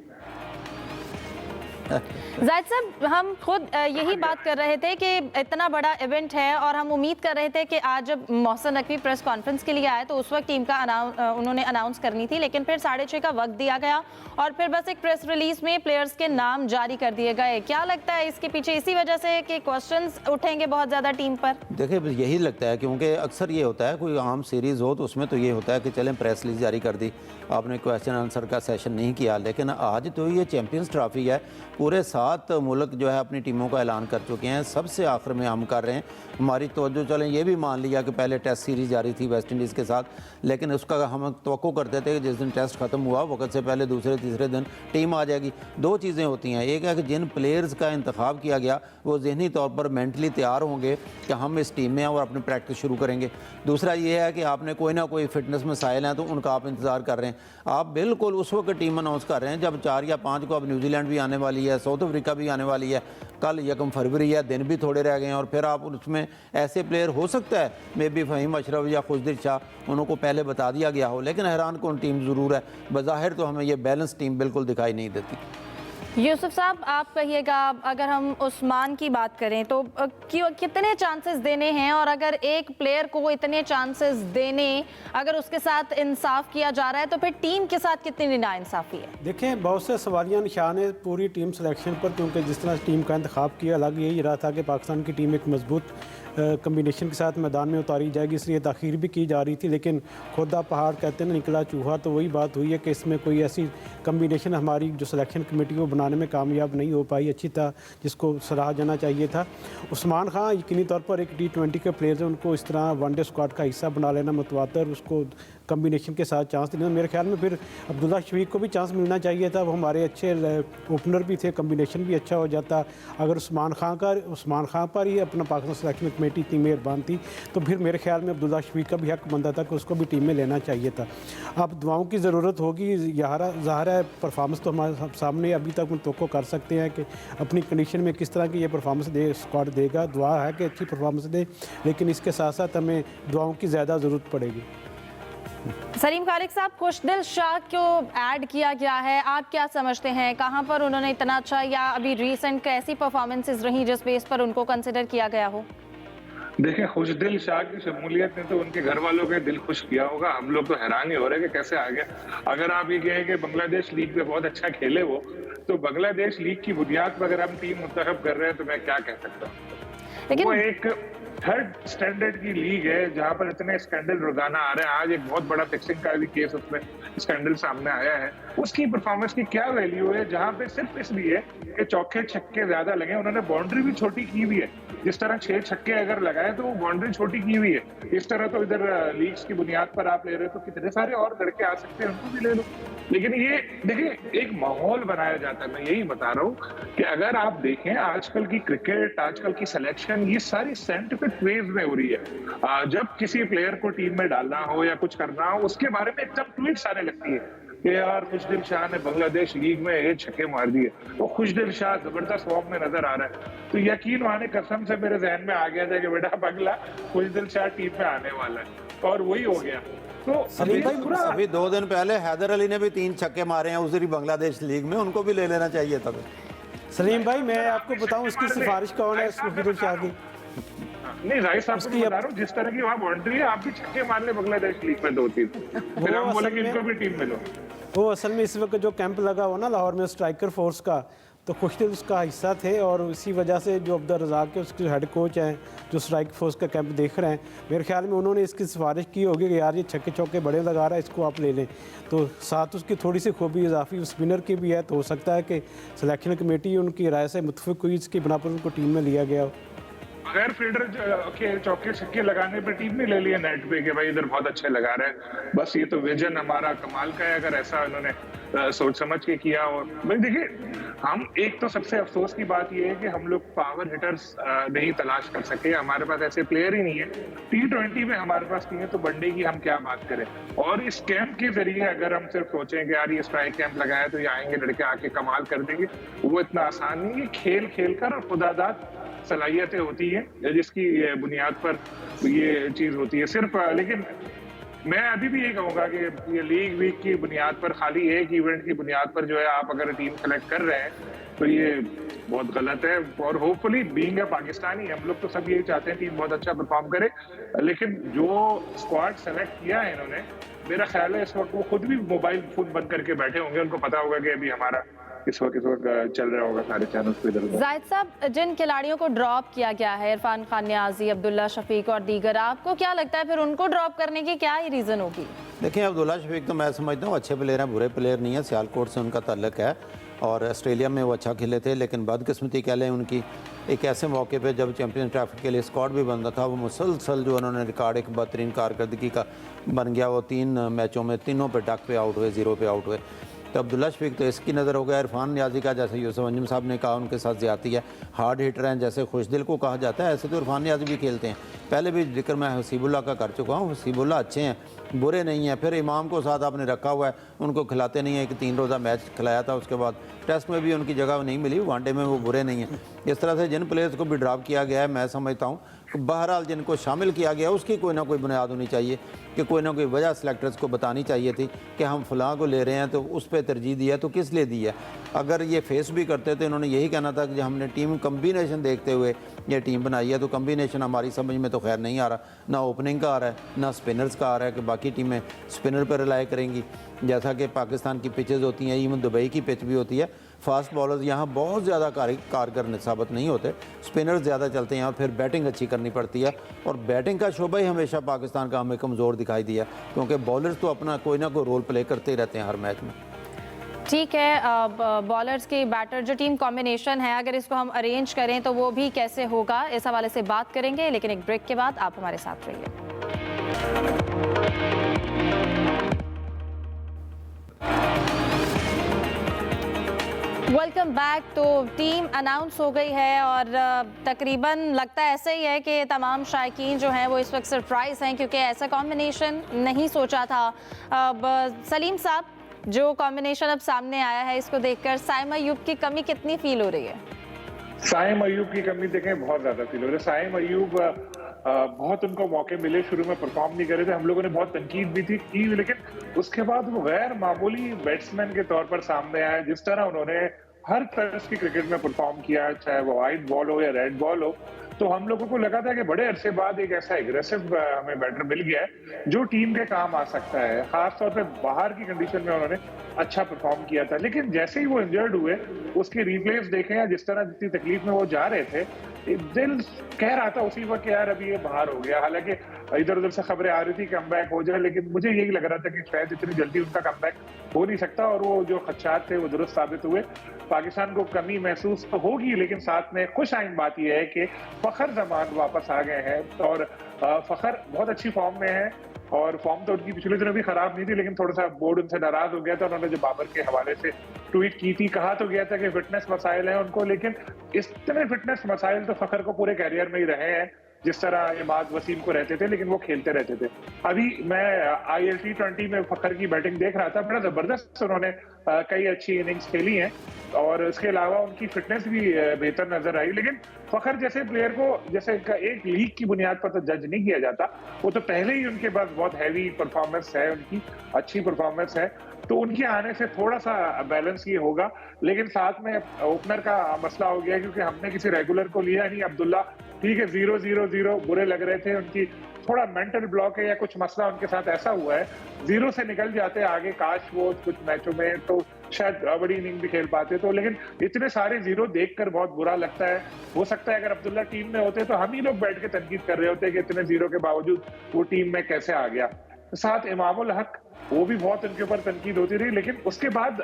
जाहिद साहब, हम खुद यही बात कर रहे थे कि इतना बड़ा इवेंट है और हम उम्मीद कर रहे थे कि आज जब मोहसिन नकवी प्रेस कॉन्फ्रेंस के लिए आए तो उस वक्त टीम का उन्होंने अनाउंस करनी थी, लेकिन फिर 6:30 का वक्त दिया गया और फिर बस एक प्रेस रिलीज में प्लेयर्स के नाम जारी कर दिए गए। क्या लगता है इसके पीछे इसी वजह से कि क्वेश्चंस उठेंगे बहुत ज़्यादा टीम पर? देखिए यही लगता है, क्योंकि अक्सर ये होता है कोई आम सीरीज़ हो तो उसमें तो ये होता है कि चलें प्रेस रिलीज जारी कर दी, आपने क्वेश्चन आंसर का सेशन नहीं किया। लेकिन आज तो ये चैंपियंस ट्रॉफी है, पूरे 7 मुल्क जो है अपनी टीमों का ऐलान कर चुके हैं, सबसे आखिर में हम कर रहे हैं। हमारी तवज्जो चलें ये भी मान लिया कि पहले टेस्ट सीरीज़ जारी थी वेस्ट इंडीज़ के साथ, लेकिन उसका हम तवक्को करते थे कि जिस दिन टेस्ट ख़त्म हुआ वक्त से पहले दूसरे तीसरे दिन टीम आ जाएगी। 2 चीज़ें होती हैं, एक है कि जिन प्लेयर्स का इंतखाब किया गया वो ज़हनी तौर पर मेंटली तैयार होंगे कि हम इस टीम में हैं और अपनी प्रैक्टिस शुरू करेंगे। दूसरा ये है कि आपने कोई ना कोई फिटनेस मसाइल हैं तो उनका आप इंतज़ार कर रहे हैं। आप बिल्कुल उस वक्त टीम अनाउंस कर रहे हैं जब 4 या 5 को अब न्यूजीलैंड भी आने वाली है, साउथ अफ्रीका भी आने वाली है, कल 1 फरवरी है, दिन भी थोड़े रह गए हैं, और फिर आप उसमें ऐसे प्लेयर हो सकता है मे बी फहीम अशरफ या खुशदिल शाह, उनको पहले बता दिया गया हो, लेकिन हैरान कौन टीम ज़रूर है। बज़ाहिर तो हमें ये बैलेंस टीम बिल्कुल दिखाई नहीं देती। यूसुफ साहब, आप कहिएगा, अगर हम उस्मान की बात करें तो कितने चांसेस देने हैं, और अगर एक प्लेयर को इतने चांसेस देने, अगर उसके साथ इंसाफ किया जा रहा है तो फिर टीम के साथ कितनी नाइंसाफ़ी है? देखें, बहुत से सवालिया निशान है पूरी टीम सिलेक्शन पर, क्योंकि जिस तरह टीम का इंतखाब किया, अलग यही रहा था कि पाकिस्तान की टीम एक मजबूत कम्बिनेशन के साथ मैदान में उतारी जाएगी, इसलिए ताख़ीर भी की जा रही थी। लेकिन खुदा पहाड़ कहते हैं निकला चूहा, तो वही बात हुई है कि इसमें कोई ऐसी कम्बिनेशन हमारी जो सिलेक्शन कमेटी को बनाने में कामयाब नहीं हो पाई अच्छी तरह, जिसको सराहा जाना चाहिए था। उस्मान खान यकीनी तौर पर एक T20 के प्लेयर हैं, उनको इस तरह वनडे स्क्वाड का हिस्सा बना लेना मुतवातर, उसको कम्बिनेशन के साथ चांस देना, मेरे ख्याल में फिर अब्दुल्ला शफीक को भी चांस मिलना चाहिए था, वो हमारे अच्छे ओपनर भी थे, कम्बिनेशन भी अच्छा हो जाता। अगर उस्मान खान पर ही अपना पाकिस्तान सिलेक्शन कमेटी इतनी मेहरबान थी तो फिर मेरे ख्याल में अब्दुल्ला शफीक का भी हक बनता था कि उसको भी टीम में लेना चाहिए था। अब दुआओं की ज़रूरत होगी, ज़ाहिर है परफॉर्मेंस तो हमारे सामने अभी तक हम तवक्को कर सकते हैं कि अपनी कंडीशन में किस तरह की ये परफॉर्मेंस स्क्वाड देगा। दुआ है कि अच्छी परफॉर्मेंस दे, लेकिन इसके साथ साथ हमें दुआओं की ज़्यादा ज़रूरत पड़ेगी। सलीम खालिक साहब, खुशदिल शाह को ऐड किया गया है, आप क्या समझते हैं, कहां पर उन्होंने इतना अच्छा, या अभी रिसेंट कैसी परफॉर्मेंसेस रही जिस बेस पर उनको कंसिडर किया गया हो? देखिए, खुशदिल शाह की शमूलियत ने तो उनके घर वालों के दिल खुश किया होगा। हम लोग तो हैरान ही हो रहे हैं कि कैसे आ गया। अगर आप ये कहें कि बांग्लादेश लीग में बहुत अच्छा खेले वो, तो बांग्लादेश लीग की बुनियाद पर अगर हम टीम मुंतखब कर रहे हैं तो मैं क्या कह सकता हूँ। लेकिन वो एक 3rd स्टैंडर्ड की लीग है जहां पर इतने स्कैंडल रोजाना आ रहे हैं। आज एक बहुत बड़ा फिक्सिंग का भी केस उसमें स्कैंडल सामने आया है। उसकी परफॉर्मेंस की क्या वैल्यू है जहां पे सिर्फ इसलिए कि चौके छक्के ज्यादा लगे, उन्होंने बाउंड्री भी छोटी की हुई है। जिस तरह 6 छक्के अगर लगाए तो वो बाउंड्री छोटी की हुई है। इस तरह तो इधर लीग्स की बुनियाद पर आप ले रहे हो तो कितने सारे और लड़के आ सकते हैं, उनको भी ले लो। लेकिन ये देखिए एक माहौल बनाया जाता है। मैं यही बता रहा हूँ कि अगर आप देखें आजकल की क्रिकेट, आजकल की सिलेक्शन, ये सारी साइंटिफिक वेज में हो रही है। जब किसी प्लेयर को टीम में डालना हो या कुछ करना हो, उसके बारे में एकदम ट्वीट्स आने लगती है कि यार खुशदिल शाह ने बांग्लादेश लीग में ये छक्के मार दिए, वो खुशदिल शाह जबरदस्त फॉर्म में नजर आ रहा है। तो यकीन माने कसम से मेरे जहन में आ गया था कि बेटा बंगला खुशदिल शाह टीम में आने वाला है, और वही हो गया। तो अभी 2 दिन पहले हैदर अली ने भी 3 छक्के मारे हैं उधर ही बांग्लादेश लीग में, उनको भी ले लेना चाहिए था। सलीम भाई, मैं आपको बताऊं इसकी सिफारिश कौन है खुशदिल शाह की? नहीं राइस साहब को बता रहा हूँ, जिस तरह की वहाँ बाउंड्री है, आप भी छक्के मार ले बांग्लादेश लीग में 2-3, फिर हम बोले कि इनको भी टीम मिलो। वो असल में इस वक्त जो कैंप लगा हुआ ना लाहौर में स्ट्राइकर फोर्स का, तो खुशदिल उसका हिस्सा थे और इसी वजह से जो अब्दुल रज़ाक के उसके हेड कोच हैं जो स्ट्राइक फोर्स का कैंप देख रहे हैं, मेरे ख्याल में उन्होंने इसकी सिफारिश की होगी कि यार ये छक्के चौके बड़े लगा रहा है, इसको आप ले लें। तो साथ उसकी थोड़ी सी खूबी इजाफी स्पिनर की भी है, तो हो सकता है कि सिलेक्शन कमेटी उनकी राय से मुतफिक हुई, इसकी बना पर उनको टीम में लिया गया हो। बगैर फील्डर के चौके छक्के लगाने पे टीम नहीं ले लिया नेट पे कि भाई इधर बहुत अच्छे लगा रहे हैं, बस ये तो विजन हमारा कमाल का है अगर ऐसा उन्होंने सोच समझ के किया। और भाई देखिए, हम एक तो सबसे अफसोस की बात ये है कि हम लोग पावर हिटर्स नहीं तलाश कर सके, हमारे पास ऐसे प्लेयर ही नहीं है। T20 में हमारे पास नहीं है तो वनडे की हम क्या बात करें। और इस कैंप के जरिए अगर हम सिर्फ सोचें कि यार ये स्ट्राइक कैंप लगाया तो ये आएंगे लड़के आके कमाल कर देंगे, वो इतना आसान नहीं है। खेल खेल कर और खुदादाद सलाहियतें होती है जिसकी बुनियाद पर ये चीज होती है सिर्फ। लेकिन मैं अभी भी ये कहूंगा कि ये लीग वीक की बुनियाद पर, खाली एक इवेंट की बुनियाद पर जो है आप अगर टीम सेलेक्ट कर रहे हैं तो ये बहुत गलत है। और होपफुली बीइंग अ पाकिस्तानी हम लोग तो सब यही चाहते हैं टीम बहुत अच्छा परफॉर्म करे, लेकिन जो स्क्वाड सेलेक्ट किया है इन्होंने, मेरा ख्याल है इस वक्त वो खुद भी मोबाइल फोन बंद करके बैठे होंगे, उनको पता होगा कि अभी हमारा इस वक्त चल रहा होगा सारे चैनल्स पे इधर। जाहिद साहब, जिन खिलाड़ियों को ड्रॉप किया गया है, इरफान खान नियाजी, अब्दुल्ला शफीक और दीगर, आपको क्या लगता है फिर उनको ड्रॉप करने की क्या ही रीज़न होगी? देखिए, अब्दुल्ला शफीक तो मैं समझता हूँ अच्छे प्लेयर हैं, बुरे प्लेयर नहीं है। सियालकोट से उनका ताल्लुक है और ऑस्ट्रेलिया में वो अच्छा खेले थे, लेकिन बदकिस्मती कह लें उनकी, एक ऐसे मौके पे जब चैंपियंस ट्रॉफी के लिए स्क्वाड भी बनता था, वो मुसलसल जो उन्होंने रिकॉर्ड एक बेहतरीन कारकर्दगी का बन गया, वो 3 मैचों में तीनों पे डक पे आउट हुए, 0 पे आउट हुए। तो अब्दुल्ला शफीक तो इसकी नज़र हो गया। इरफान नियाजी का, जैसे यूसुफ अंजुम साहब ने कहा, उनके साथ ज़्यादती है, हार्ड हिटर हैं जैसे खुशदिल को कहा जाता है, ऐसे तो इरफान नियाजी भी खेलते हैं। पहले भी जिक्र मैं हसीबुल्ला का कर चुका हूँ, हसीबुल्ला अच्छे हैं, बुरे नहीं हैं। फिर इमाम को साथ आपने रखा हुआ है, उनको खिलाते नहीं है कि 3 रोज़ा मैच खिलाया था, उसके बाद टेस्ट में भी उनकी जगह नहीं मिली, वनडे में वो बुरे नहीं हैं। इस तरह से जिन प्लेयर्स को भी ड्रॉप किया गया है, मैं समझता हूँ बहरहाल जिनको शामिल किया गया उसकी कोई ना कोई बुनियाद होनी चाहिए कि कोई ना कोई वजह सेलेक्टर्स को बतानी चाहिए थी कि हम फलां को ले रहे हैं तो उस पर तरजीह दी है तो किस लिए दी है। अगर ये फेस भी करते तो इन्होंने यही कहना था कि हमने टीम कम्बिनेशन देखते हुए ये टीम बनाई है, तो कम्बिनेशन हमारी समझ में तो खैर नहीं आ रहा, ना ओपनिंग का आ रहा है ना स्पिनर्स का आ रहा है कि बाकी टीमें स्पिनर पर रिलाई करेंगी जैसा कि पाकिस्तान की पिचेज़ होती हैं, इवन दुबई की पिच भी होती है। फास्ट बॉलर्स यहाँ बहुत ज़्यादा कारगर साबित नहीं होते, स्पिनर्स ज़्यादा चलते हैं और फिर बैटिंग अच्छी करनी पड़ती है। और बैटिंग का शोबा ही हमेशा पाकिस्तान का हमें कमज़ोर दिखाई दिया, क्योंकि बॉलर्स तो अपना कोई ना कोई रोल प्ले करते ही रहते हैं हर मैच में। ठीक है, बॉलर्स की बैटर जो टीम कॉम्बिनेशन है, अगर इसको हम अरेंज करें तो वो भी कैसे होगा, इस हवाले से बात करेंगे, लेकिन एक ब्रेक के बाद आप हमारे साथ रहिए। Welcome back. तो टीम अनाउंस हो गई है और तकरीबन लगता है ऐसे ही है कि तमाम शायकीन जो हैं वो इस वक्त सरप्राइज़ हैं, क्योंकि ऐसा कॉम्बिनेशन नहीं सोचा था। अब सलीम साहब, जो कॉम्बिनेशन अब सामने आया है, इसको देखकर साइम अयूब की कमी कितनी फील हो रही है? साइम अयूब की कमी देखें बहुत ज्यादा फील हो रही है। साइम अयूब बहुत उनको मौके मिले, शुरू में परफॉर्म नहीं कर रहे थे, हम लोगों ने बहुत तनकीद भी की, लेकिन उसके बाद वो गैर मामूली बैट्समैन के तौर पर सामने आए। जिस तरह उन्होंने हर तरह की क्रिकेट में परफॉर्म किया, चाहे वो वाइट बॉल हो या रेड बॉल हो, तो हम लोगों को लगा था कि बड़े अरसे बाद एक ऐसा एग्रेसिव हमें बैटर मिल गया है जो टीम के काम आ सकता है। खासतौर पे बाहर की कंडीशन में उन्होंने अच्छा परफॉर्म किया था, लेकिन जैसे ही वो इंजर्ड हुए, उसके रिप्लेस देखे या जिस तरह जितनी तकलीफ में वो जा रहे थे, दिल कह रहा था उसी वक्त यार अभी ये बाहर हो गया। हालांकि इधर उधर से खबरें आ रही थी कमबैक हो जाए, लेकिन मुझे यही लग रहा था कि शायद इतनी जल्दी उनका कमबैक हो नहीं सकता, और वो जो खदशात थे वो दुरुस्त साबित हुए। पाकिस्तान को कमी महसूस तो होगी, लेकिन साथ में खुश आइन बात यह है कि फखर जमान वापस आ गए हैं और फखर बहुत अच्छी फॉर्म में है। और फॉर्म तो उनकी पिछले दिनों भी खराब नहीं थी, लेकिन थोड़ा सा बोर्ड उनसे नाराज हो गया था। उन्होंने जो बाबर के हवाले से ट्वीट की थी, कहा तो गया था कि फिटनेस मसाइल है उनको, लेकिन इतने फिटनेस मसाइल तो फखर को पूरे कैरियर में ही रहे हैं जिस तरह इमाद वसीम को रहते थे, लेकिन वो खेलते रहते थे। अभी मैं IL T20 में फखर की बैटिंग देख रहा था, बड़ा जबरदस्त उन्होंने कई अच्छी इनिंग्स खेली हैं और इसके अलावा उनकी फिटनेस भी बेहतर नजर आई। लेकिन फखर जैसे प्लेयर को जैसे एक लीग की बुनियाद पर तो जज नहीं किया जाता, वो तो पहले ही उनके पास बहुत हैवी परफॉर्मेंस है, उनकी अच्छी परफॉर्मेंस है, तो उनके आने से थोड़ा सा बैलेंस ये होगा। लेकिन साथ में ओपनर का मसला हो गया क्योंकि हमने किसी रेगुलर को लिया नहीं। अब्दुल्ला ठीक है 0-0-0 बुरे लग रहे थे, उनकी थोड़ा मेंटल ब्लॉक है या कुछ मसला उनके साथ ऐसा हुआ है, 0 से निकल जाते आगे, काश वो कुछ मैचों में तो शायद बड़ी इनिंग भी खेल पाते। तो लेकिन इतने सारे 0 देखकर बहुत बुरा लगता है। हो सकता है अगर अब्दुल्ला टीम में होते तो हम ही लोग बैठ के तनकीद कर रहे होते कि इतने 0 के बावजूद वो टीम में कैसे आ गया। साथ इमामुल हक, वो भी बहुत उनके ऊपर तनकीद होती रही। लेकिन उसके बाद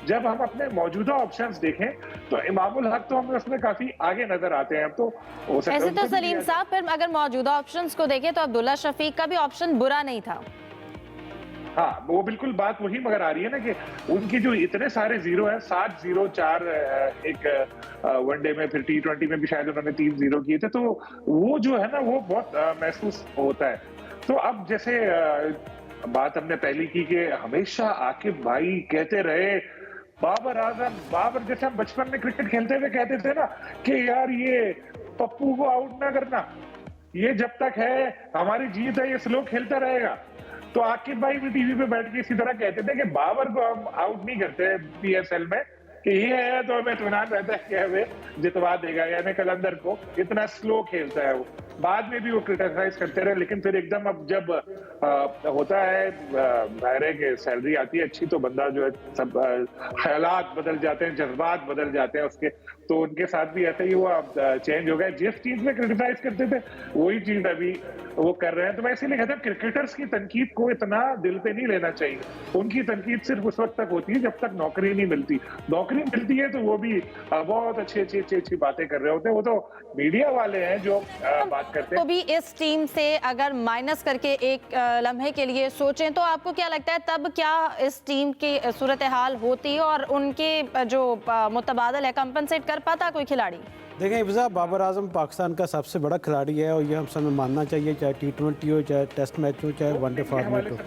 जब हम अपने मौजूदा ऑप्शंस देखें तो इमामुल हक तो हमें उसमें काफी आगे नजर आते हैं। अब तो हो सकता है ऐसे तो सलीम साहब फिर अगर मौजूदा ऑप्शंस को देखें तो अब्दुल्ला शफीक का भी ऑप्शन बुरा नहीं था। हाँ, वो बिल्कुल बात वही मगर आ रही है ना कि उनकी जो इतने सारे 0 है, 7-0-4 एक वनडे में, फिर T20 में भी शायद उन्होंने 3-0 किए थे, तो वो जो है ना वो बहुत महसूस होता है। तो अब जैसे बात हमने पहली की कि हमेशा आकिब भाई कहते रहे बाबर आजम, बाबर जैसे हम बचपन में क्रिकेट खेलते हुए कहते थे ना कि यार ये पप्पू को आउट ना करना, ये जब तक है हमारी जीत है, ये स्लो खेलता रहेगा। तो आकिब भाई भी टीवी पे बैठ के इसी तरह कहते थे कि बाबर को हम आउट नहीं करते PSL में, कि ये है तो हमें इत्मीनान रहता है कि हमें जितवा देगा, यानी कलंदर को इतना स्लो खेलता है वो। बाद में भी वो क्रिटिसाइज करते रहे, लेकिन फिर एकदम अब जब होता है बहरे के सैलरी आती है अच्छी, तो बंदा जो है सब ख्यालात बदल जाते हैं, जज्बात बदल जाते हैं उसके। तो उनके साथ भी ऐसा ही हुआ, चेंज हो गया। जिस चीज में क्रिटिसाइज करते थे वही चीज अभी वो कर रहे हैं। तो मैं इसीलिए कहता हूँ क्रिकेटर्स की तनकीद को इतना दिल पे नहीं लेना चाहिए। उनकी तनकीद सिर्फ उस वक्त तक होती है जब तक नौकरी नहीं मिलती। नौकरी मिलती है तो वो भी बहुत अच्छी बातें कर रहे होते हैं। वो तो मीडिया वाले हैं जो बात करते हैं। तो भी इस टीम से अगर माइनस करके एक लम्हे के लिए सोचें तो आपको क्या लगता है तब क्या इस टीम की सूरत हाल होती और उनके जो मुतबादल है कंपनसेट कर पाता कोई खिलाड़ी? देखें इब्जा, बाबर आजम पाकिस्तान का सबसे बड़ा खिलाड़ी है और ये हम सब में मानना चाहिए, चाहे T20 हो, चाहे टेस्ट मैच हो, चाहे वनडे फॉर्मेट हो।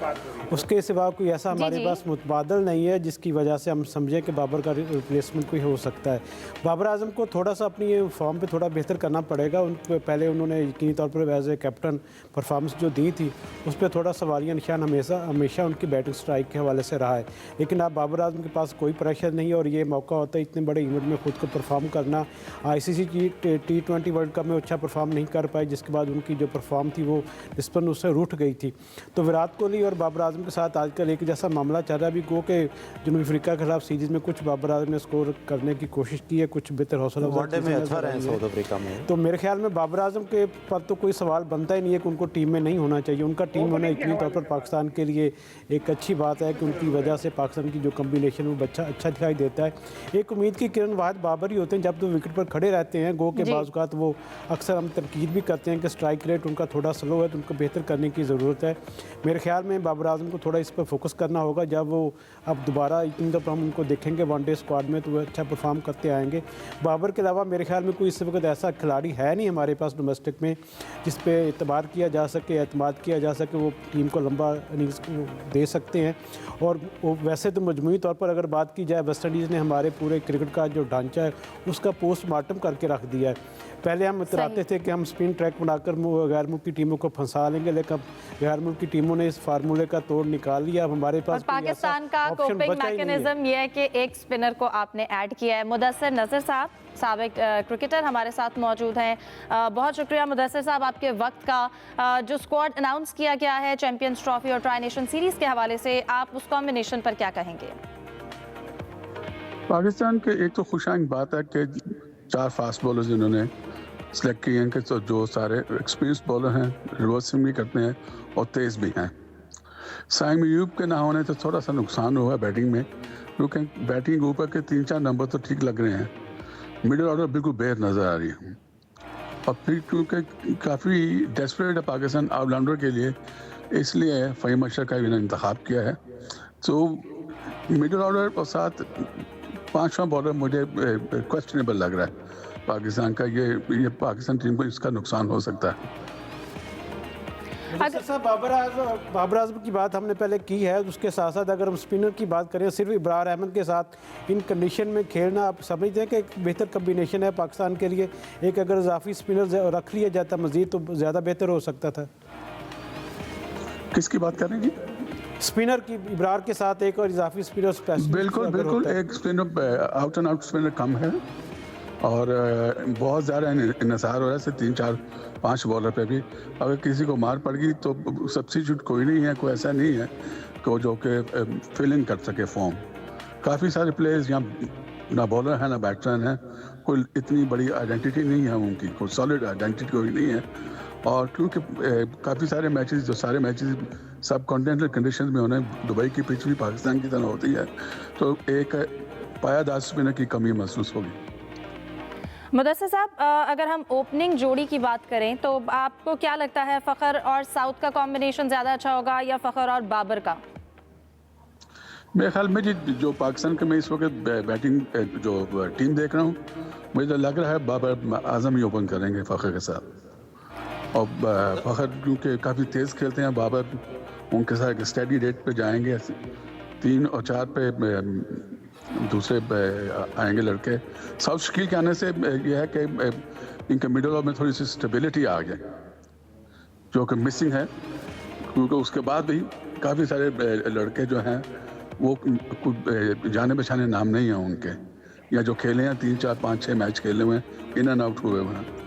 उसके सिवा कोई ऐसा हमारे पास मुतबादल नहीं है जिसकी वजह से हम समझें कि बाबर का रिप्लेसमेंट कोई हो सकता है। बाबर आजम को थोड़ा सा अपनी फॉर्म पे थोड़ा बेहतर करना पड़ेगा। उन पहले उन्होंने यकीनी तौर पर एज ए कैप्टन परफॉर्मेंस जो दी थी उस पर थोड़ा सवालिया निशान हमेशा उनकी बैटिंग स्ट्राइक के हवाले से रहा है। लेकिन अब बाबर आजम के पास कोई प्रेशर नहीं है और ये मौका होता है इतने बड़े इवेंट में खुद को परफॉर्म करना। ICC T20 वर्ल्ड कप में अच्छा परफॉर्म नहीं कर पाए, जिसके बाद उनकी जो परफॉर्म थी वो डिस्पन उससे रूठ गई थी। तो विराट कोहली और बाबर आजम के साथ आजकल एक जैसा मामला चल रहा है। अभी गो के जनूबी अफ्रीका के खिलाफ सीरीज में कुछ बाबर आजम ने स्कोर करने की कोशिश की है, कुछ बेहतर हौसला में अच्छा रहे साउथ अफ्रीका में। तो मेरे ख्याल में बाबर आजम के पर तो कोई सवाल बनता ही नहीं है कि उनको टीम में नहीं होना चाहिए। उनका टीम होना यकीनी तौर पर पाकिस्तान के लिए एक अच्छी बात है कि उनकी वजह से पाकिस्तान की जो कम्बिनेशन वो अच्छा दिखाई देता है। एक उम्मीद की किरण वाहिद बाबर ही होते हैं, जब तो विकेट पर खड़े रहते हैं गो के बाज़ वो अक्सर हम तनकीद भी करते हैं कि स्ट्राइक रेट उनका थोड़ा स्लो है, तो उनको बेहतर करने की ज़रूरत है। मेरे ख्याल में बाबर आजम को थोड़ा इस पर फोकस करना होगा। जब वो अब दोबारा इतनी दफ़ा हम उनको देखेंगे वनडे स्क्वाड में तो वो अच्छा परफॉर्म करते आएंगे। बाबर के अलावा मेरे ख्याल में कोई इस वक्त ऐसा खिलाड़ी है नहीं हमारे पास डोमेस्टिक में जिस पे एतबार किया जा सके, एतमाद किया जा सके, वो टीम को लंबा इनिंग्स दे सकते हैं। और वैसे तो मजमूई तौर पर अगर बात की जाए, वेस्ट इंडीज़ ने हमारे पूरे क्रिकेट का जो ढांचा है उसका पोस्टमार्टम करके रख दिया है। पहले हम इतराते थे कि हम स्पिन ट्रैक बनाकर गैर मुल्की टीमों को फंसा लेंगे, लेकिन गैर मुल्की टीमों ने इस फार्मूले का तोड़ निकाल लिया। अब हमारे पास पाकिस्तान का कोपिंग मैकेनिज्म ये है कि एक स्पिनर को आपने ऐड किया है। मुदस्सिर नज़र साहब साबिक क्रिकेटर हमारे साथ मौजूद हैं। बहुत शुक्रिया मुदस्सिर साहब आपके वक्त का। जो स्क्वाड अनाउंस किया गया है चैंपियंस ट्रॉफी और ट्राई नेशन सीरीज़ के हवाले से, आप उस कॉम्बिनेशन पर क्या कहेंगे? पाकिस्तान के एक तो खुशाइन बात है कि 4 फास्ट बॉलर्स इन्होंने सेलेक्ट किए हैं कि तो जो सारे एक्सपीरियंस बॉलर हैं, रिवर्सिंग भी करते हैं और तेज़ भी हैं। साइम अयूब के ना होने से थोड़ा सा नुकसान हुआ है बैटिंग में, क्योंकि बैटिंग ऊपर के 3-4 नंबर तो ठीक लग रहे हैं, मिडिल ऑर्डर बिल्कुल बेहद नज़र आ रही है। और फिर क्योंकि काफ़ी डेस्परेट है पाकिस्तान ऑलराउंडर के लिए, इसलिए फ़हीम अशरफ का इन्होंने इंतखाब किया है। तो मिडिल ऑर्डर और साथ 5वां बॉलर मुझे क्वेश्चनेबल लग रहा है पाकिस्तान का। ये पाकिस्तान टीम को इसका नुकसान हो सकता है। बाबर आजम की बात हमने पहले की है, उसके साथ साथ अगर हम स्पिनर की बात करें, सिर्फ इब्रार अहमद के साथ इन कंडीशन में खेलना आप समझते हैं कि एक बेहतर कम्बिनेशन है पाकिस्तान के लिए? एक अगर इजाफी स्पिनर रख लिया जाता मजीद तो ज़्यादा बेहतर हो सकता था। किसकी बात कर रहे हैं जी? स्पिनर की इब्रार के साथ एक और इजाफी स्पिनर स्पेशलिस्ट बिल्कुल अगर बिल्कुल होता है। एक spinner out and out spinner कम है और बहुत ज़्यादा इन्हिसार हो रहा है सिर्फ 3 4 5 बॉलर पे भी। अगर किसी को मार पड़ गई तो सब्स्टिट्यूट कोई नहीं है, कोई ऐसा नहीं है को जो कि फिल इन कर सके फॉर्म। काफ़ी सारे प्लेयर्स यहाँ ना बॉलर है ना बैट्समैन है, कोई इतनी बड़ी आइडेंटिटी नहीं है उनकी, कोई सॉलिड आइडेंटिटी कोई नहीं है। और क्योंकि काफ़ी सारे मैचेस जो सारे मैचेस सब कॉन्टिनेंटल कंडीशन में होने, दुबई की पिच भी पाकिस्तान की तरह होती है, तो एक पायादार स्पिनर की कमी महसूस होगी। मुदस्सिर साहब, अगर हम ओपनिंग जोड़ी की बात करें तो आपको क्या लगता है, फ़खर और साउथ का कॉम्बिनेशन ज़्यादा अच्छा होगा या फ़खर और बाबर का? मेरे ख्याल में जी जो पाकिस्तान के मैं इस वक्त बैटिंग जो टीम देख रहा हूँ, मुझे तो लग रहा है बाबर आजम ही ओपन करेंगे फ़खर के साथ। और फ़खर क्योंकि काफ़ी तेज़ खेलते हैं, बाबर उनके साथ एक स्टेडी रेट पे जाएंगे, 3 और 4 पे दूसरे आएंगे लड़के। साउथ शकील के आने से यह है कि इनके मिडल ऑफ में थोड़ी सी स्टेबिलिटी आ गई जो कि मिसिंग है, क्योंकि उसके बाद भी काफ़ी सारे लड़के जो हैं वो जाने पहचाने नाम नहीं हैं उनके, या जो खेले हैं 3 4 5 6 मैच खेले हुए हैं, इन एंड आउट हुए हुए हैं।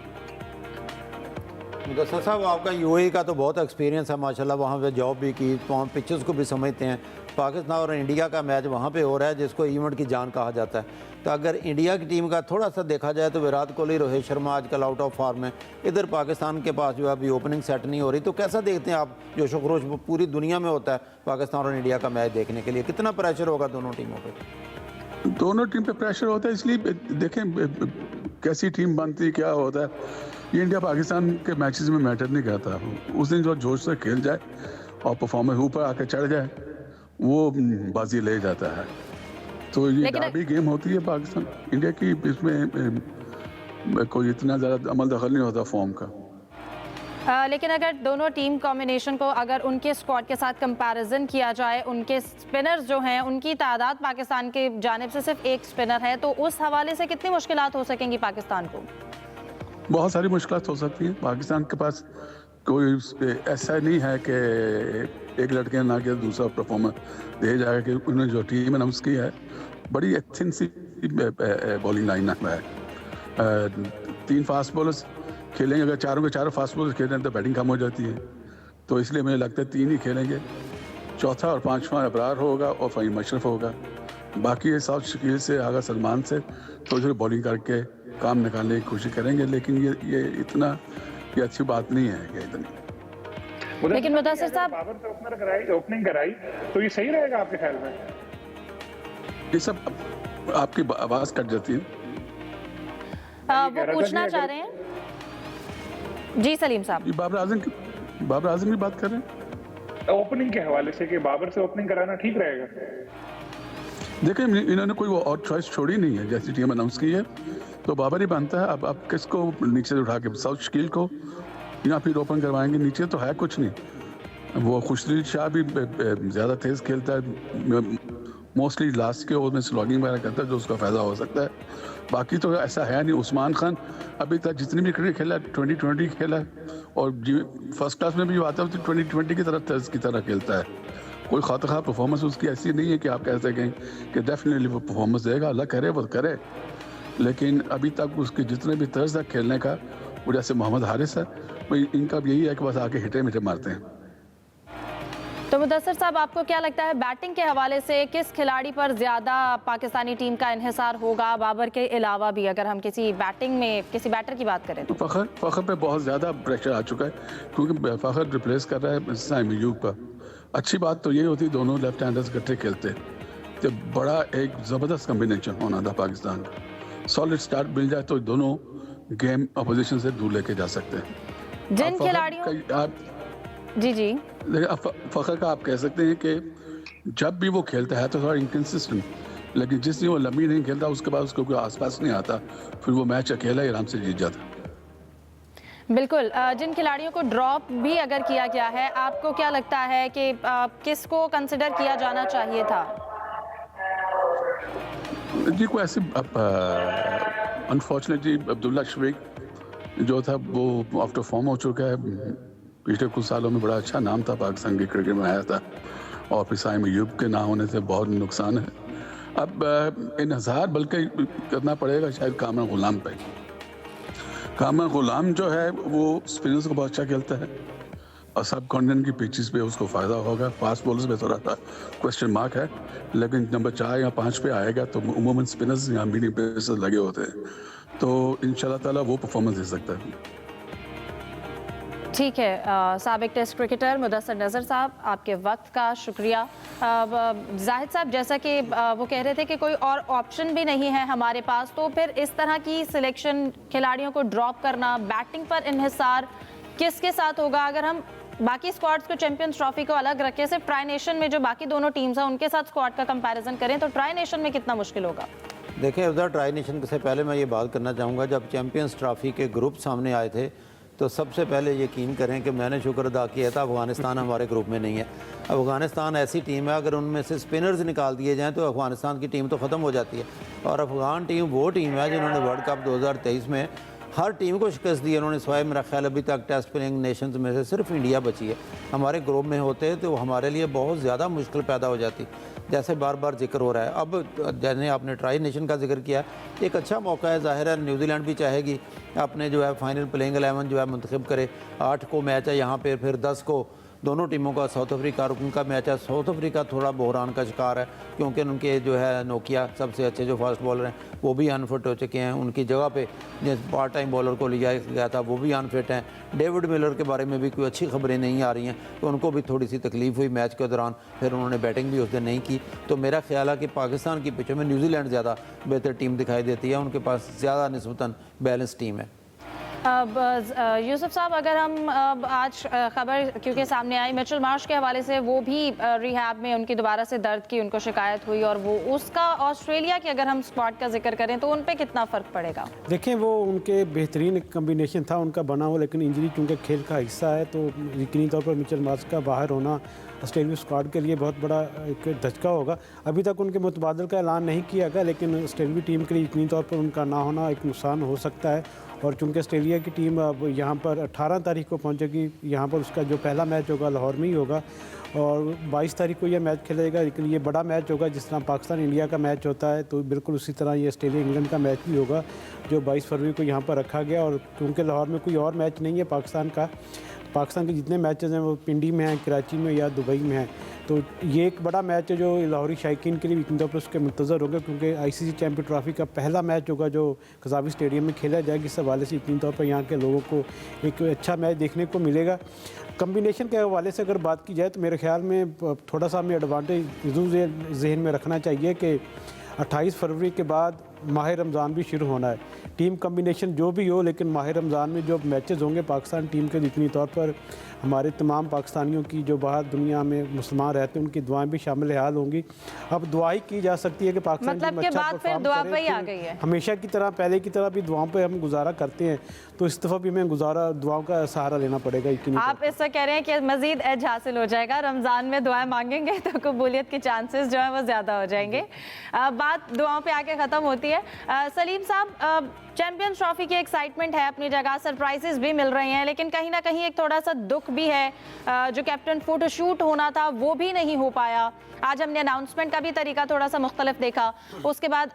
मुदस्सिर साहब, आपका यूएई का तो बहुत एक्सपीरियंस है माशाल्लाह, वहाँ पे जॉब भी की, वहाँ पिचेस को भी समझते हैं। पाकिस्तान और इंडिया का मैच वहाँ पे हो रहा है जिसको इवेंट की जान कहा जाता है। तो अगर इंडिया की टीम का थोड़ा सा देखा जाए तो विराट कोहली, रोहित शर्मा आजकल आउट ऑफ फॉर्म है, इधर पाकिस्तान के पास जो है अभी ओपनिंग सेट नहीं हो रही, तो कैसा देखते हैं आप? जो शोखरोश पूरी दुनिया में होता है पाकिस्तान और इंडिया का मैच देखने के लिए, कितना प्रेशर होगा दोनों टीमों पर? दोनों टीम पे प्रेशर होता है, इसलिए देखें कैसी टीम बनती है, क्या होता है। ये इंडिया पाकिस्तान के मैचेस में मैटर नहीं करता। उस दिन जो जोश से खेल जाए और परफॉर्मेंस ऊपर आके चढ़ जाए, वो बाजी ले जाता है। तो ये डाबी गेम होती है पाकिस्तान इंडिया की, इसमें कोई इतना ज़्यादा अमल दखल नहीं होता फॉर्म का। लेकिन अगर दोनों टीम कॉम्बिनेशन को अगर उनके स्क्वाड के साथ कंपैरिजन किया जाए, उनके स्पिनर्स जो हैं उनकी तादाद पाकिस्तान के जानिब से सिर्फ एक स्पिनर है, तो उस हवाले से कितनी मुश्किलात हो सकेंगी पाकिस्तान को? बहुत सारी मुश्किलात हो सकती हैं। पाकिस्तान के पास कोई ऐसा नहीं है कि एक लड़के ना के दूसरा परफॉर्मर दे जाएगा, कि उन्होंने जो टीम अनाउंस की है बड़ी थिन सी बॉलिंग लाइन है। 3 फास्ट बॉलर्स खेलेंगे, अगर चारों के चारों फास्ट बॉलर्स खेलें तो बैटिंग कम हो जाती है, तो इसलिए मुझे लगता है 3 ही खेलेंगे। चौथा और 5वां अबरार होगा और फ़हीम अशरफ होगा। बाकी ये साउथ शकील से, आगा सलमान से थोड़ी थोड़ी बॉलिंग करके काम निकालने की कोशिश करेंगे, लेकिन ये इतना ये अच्छी बात नहीं है ये इतनी। लेकिन मुदस्सिर साहब, बाबर से ओपनिंग कराई तो ये सही रहेगा आपके ख्याल में? ये सब आपकी आवाज़ कट जाती है। वो पूछना चाह रहे हैं जी सलीम साहब। बाबर आजम की बात कर रहे हैं ओपनिंग के हवाले से कि बाबर से ओपनिंग कराना ठीक रहेगा? देखिए, इन्होंने कोई वो और चॉइस छोड़ी नहीं है। जैसी टीम अनाउंस की है तो बाबर ही बनता है। अब आप किसको नीचे से उठा के, साउथ शकील को या फिर ओपन करवाएंगे? नीचे तो है कुछ नहीं। वो खुशदील शाह भी ज़्यादा तेज़ खेलता है, मोस्टली लास्ट के ओवर में स्लॉगिंग वगैरह करता है, जो उसका फ़ायदा हो सकता है। बाकी तो ऐसा है नहीं। उस्मान खान अभी तक जितनी भी क्रिकेट खेला है 2020 खेला है, और फर्स्ट क्लास में भी आता है तो 2020 की तरह खेलता है। कोई खातखा परफॉर्मेंस उसकी ऐसी नहीं है कि आप कह सकें कि डेफिनेटली वो परफॉर्मेंस देगा। अल्लाह करे वो करे, लेकिन अभी तक उसके जितने भी तर्ज है खेलने का, वो जैसे मोहम्मद हारिस है, वो इनका भी यही है कि बस आके हिटे मिटे मारते हैं। तो मुदस्सिर साहब, आपको क्या लगता है बैटिंग के हवाले से किस खिलाड़ी पर ज़्यादा पाकिस्तानी टीम का इन्हिसार होगा, बाबर के अलावा भी? अगर हम किसी बैटिंग में किसी बैटर की बात करें तो फ़खर पे बहुत ज़्यादा प्रेशर आ चुका है, क्योंकि फ़खर रिप्लेस कर रहा है साइम अयूब पर। अच्छी बात तो ये होती दोनों लेफ्ट हैंडर्स इकट्ठे खेलते, तो बड़ा एक ज़बरदस्त कम्बिनेशन होना था पाकिस्तान का। सॉलिड स्टार्ट मिल जाए तो दोनों गेम अपोजिशन से दूर लेके जा सकते हैं। जिन खिलाड़ियों आप जी फ़खर का आप कह सकते हैं कि जब भी वो खेलता है तो थोड़ा इनकन्सिस्टेंट, लेकिन जिस दिन वो लंबी नहीं खेलता उसके बाद उसको कोई आसपास नहीं आता, फिर वो मैच अकेला ही आराम से जीत जाता। बिल्कुल। जिन खिलाड़ियों को ड्रॉप भी अगर किया गया है, आपको क्या लगता है कि किसको कंसिडर किया जाना चाहिए था? जी कोई ऐसे अनफॉर्चुनेटली अब्दुल्ला शफीक जो था वो आउट ऑफ फॉर्म हो चुका है। पिछले कुछ सालों में बड़ा अच्छा नाम था पाकिस्तान के क्रिकेट में आया था, और फिर साइम अयूब के ना होने से बहुत नुकसान है। अब इन्हिसार बल्कि करना पड़ेगा शायद कामरान गुलाम पे। कामरान गुलाम जो है वो स्पिनर्स को बहुत अच्छा खेलता है और सब कॉन्टिनेंट की पिचेस पे उसको फ़ायदा होगा। फास्ट बॉलर्स में थोड़ा सा क्वेश्चन मार्क है, लेकिन नंबर 4 या 5 पे आएगा तो उमूमन स्पिनर्स या मीडियम पेसर्स लगे होते हैं, तो इंशाल्लाह ताला वो परफॉर्मेंस दे सकता है। ठीक है, साबिक टेस्ट क्रिकेटर मुदस्सर नज़र साहब, आपके वक्त का शुक्रिया। जाहिद साहब, जैसा कि वो कह रहे थे कि कोई और ऑप्शन भी नहीं है हमारे पास, तो फिर इस तरह की सिलेक्शन, खिलाड़ियों को ड्रॉप करना, बैटिंग पर इन्हिसार किसके साथ होगा? अगर हम बाकी स्क्वाड्स को, चैंपियंस ट्रॉफी को अलग रखें, सिर्फ ट्राई नेशन में जो बाकी दोनों टीम्स हैं उनके साथ स्क्वाड का कंपैरिजन करें तो ट्राई नेशन में कितना मुश्किल होगा? देखिए, उधर ट्राई नेशन से पहले मैं ये बात करना चाहूँगा, जब चैंपियंस ट्रॉफी के ग्रुप सामने आए थे तो सबसे पहले यकीन करें कि मैंने शुक्र अदा किया था अफ़गानिस्तान हमारे ग्रुप में नहीं है। अफ़गानिस्तान ऐसी टीम है, अगर उनमें से स्पिनर्स निकाल दिए जाएँ तो अफ़गानिस्तान की टीम तो ख़त्म हो जाती है। और अफ़गान टीम वो टीम है जिन्होंने वर्ल्ड कप 2023 में हर टीम को शिकस्त दी है उन्होंने, सिवाय मेरा ख्याल अभी तक टेस्ट प्लेइंग नेशंस में से सिर्फ इंडिया बची है। हमारे ग्रुप में होते तो हमारे लिए बहुत ज़्यादा मुश्किल पैदा हो जाती, जैसे बार बार जिक्र हो रहा है। अब जैसे आपने ट्राई नेशन का जिक्र किया, एक अच्छा मौका है, ज़ाहिर है न्यूजीलैंड भी चाहेगी अपने जो है फाइनल प्लेइंग 11 जो है मुंतखब करे। 8 को मैच है यहाँ पे, फिर 10 को दोनों टीमों का साउथ अफ्रीका और उनका मैच है। साउथ अफ्रीका थोड़ा बहरान का शिकार है क्योंकि उनके जो है नोकिया सबसे अच्छे जो फास्ट बॉलर हैं वो भी अनफिट हो चुके हैं। उनकी जगह पे जिस पार्ट टाइम बॉलर को लिया गया था वो भी अनफिट हैं। डेविड मिलर के बारे में भी कोई अच्छी खबरें नहीं आ रही हैं, तो उनको भी थोड़ी सी तकलीफ हुई मैच के दौरान, फिर उन्होंने बैटिंग भी उस दिन नहीं की। तो मेरा ख्याल है कि पाकिस्तान की पिचों में न्यूजीलैंड ज़्यादा बेहतर टीम दिखाई देती है, उनके पास ज़्यादा निस्बतन बैलेंस टीम है। अब यूसुफ साहब, अगर हम आज खबर क्योंकि सामने आई मिचेल मार्श के हवाले से, वो भी रिहैब में, उनकी दोबारा से दर्द की उनको शिकायत हुई, और वो उसका ऑस्ट्रेलिया की अगर हम स्क्वाड का जिक्र करें तो उन पे कितना फ़र्क पड़ेगा? देखें, वो उनके बेहतरीन कम्बिनेशन था उनका बना हुआ, लेकिन इंजरी चूँकि खेल का हिस्सा है तो यकीनी तौर पर मिचेल मार्श का बाहर होना ऑस्ट्रेलिया स्क्वाड के लिए बहुत बड़ा एक धचका होगा। अभी तक उनके मुतबादल का ऐलान नहीं किया गया, लेकिन ऑस्ट्रेलियाई टीम के लिए यकीनी तौर पर उनका ना होना एक नुकसान हो सकता है। और चूँकि ऑस्ट्रेलिया की टीम अब यहाँ पर 18 तारीख को पहुँचेगी, यहाँ पर उसका जो पहला मैच होगा लाहौर में ही होगा, और 22 तारीख को यह मैच खेलेगा। लेकिन ये बड़ा मैच होगा, जिस तरह पाकिस्तान इंडिया का मैच होता है, तो बिल्कुल उसी तरह ये ऑस्ट्रेलिया इंग्लैंड का मैच भी होगा जो 22 फरवरी को यहाँ पर रखा गया। और क्योंकि लाहौर में कोई और मैच नहीं है पाकिस्तान का, पाकिस्तान के जितने मैचेस हैं वो पिंडी में हैं, कराची में या दुबई में हैं, तो ये एक बड़ा मैच है जो लाहौरी शायकीन के लिए यकीनी तौर पर उसके मुंतज़र होगा, क्योंकि आईसीसी चैंपियन ट्रॉफी का पहला मैच होगा जो कज़ावी स्टेडियम में खेला जाएगा। इस हवाले से यकीनी तौर पर यहाँ के लोगों को एक अच्छा मैच देखने को मिलेगा। कम्बिनेशन के हवाले से अगर बात की जाए तो मेरे ख्याल में थोड़ा सा हमें एडवांटेज जहन में रखना चाहिए कि 28 फरवरी के बाद माह रमज़ान भी शुरू होना है। टीम कम्बिनेशन जो भी हो, लेकिन माह रमज़ान में जो मैचेस होंगे पाकिस्तान टीम के, यकीनी तौर पर हमारे तमाम पाकिस्तानियों की जो बाहर दुनिया में मुसलमान रहते हैं उनकी दुआएं भी शामिल हाल होंगी। अब दुआ ही की जा सकती है कि पाकिस्तान मतलब के बाद फिर दुआ पे ही आ गई है। हमेशा की तरह, पहले की तरह भी दुआओं पे हम गुजारा करते हैं, तो इस दफ़ा भी हमें दुआओं का सहारा लेना पड़ेगा। यकीनी आप इससे कह रहे हैं कि मजीद एज हासिल हो जाएगा, रमज़ान में दुआएं मांगेंगे तो कबूलियत के चांसेस जो है वो ज़्यादा हो जाएंगे। बात दुआओं पे आके ख़त्म होती है। सलीम साहब, चैंपियंस ट्रॉफी की एक्साइटमेंट है अपनी जगह, सरप्राइजेस भी मिल रहे हैं, लेकिन कहीं ना कहीं एक थोड़ा सा दुख भी है, जो कैप्टन फोटोशूट होना था वो भी नहीं हो पाया। आज हमने अनाउंसमेंट का भी तरीका थोड़ा सा मुख्तलिफ देखा, उसके बाद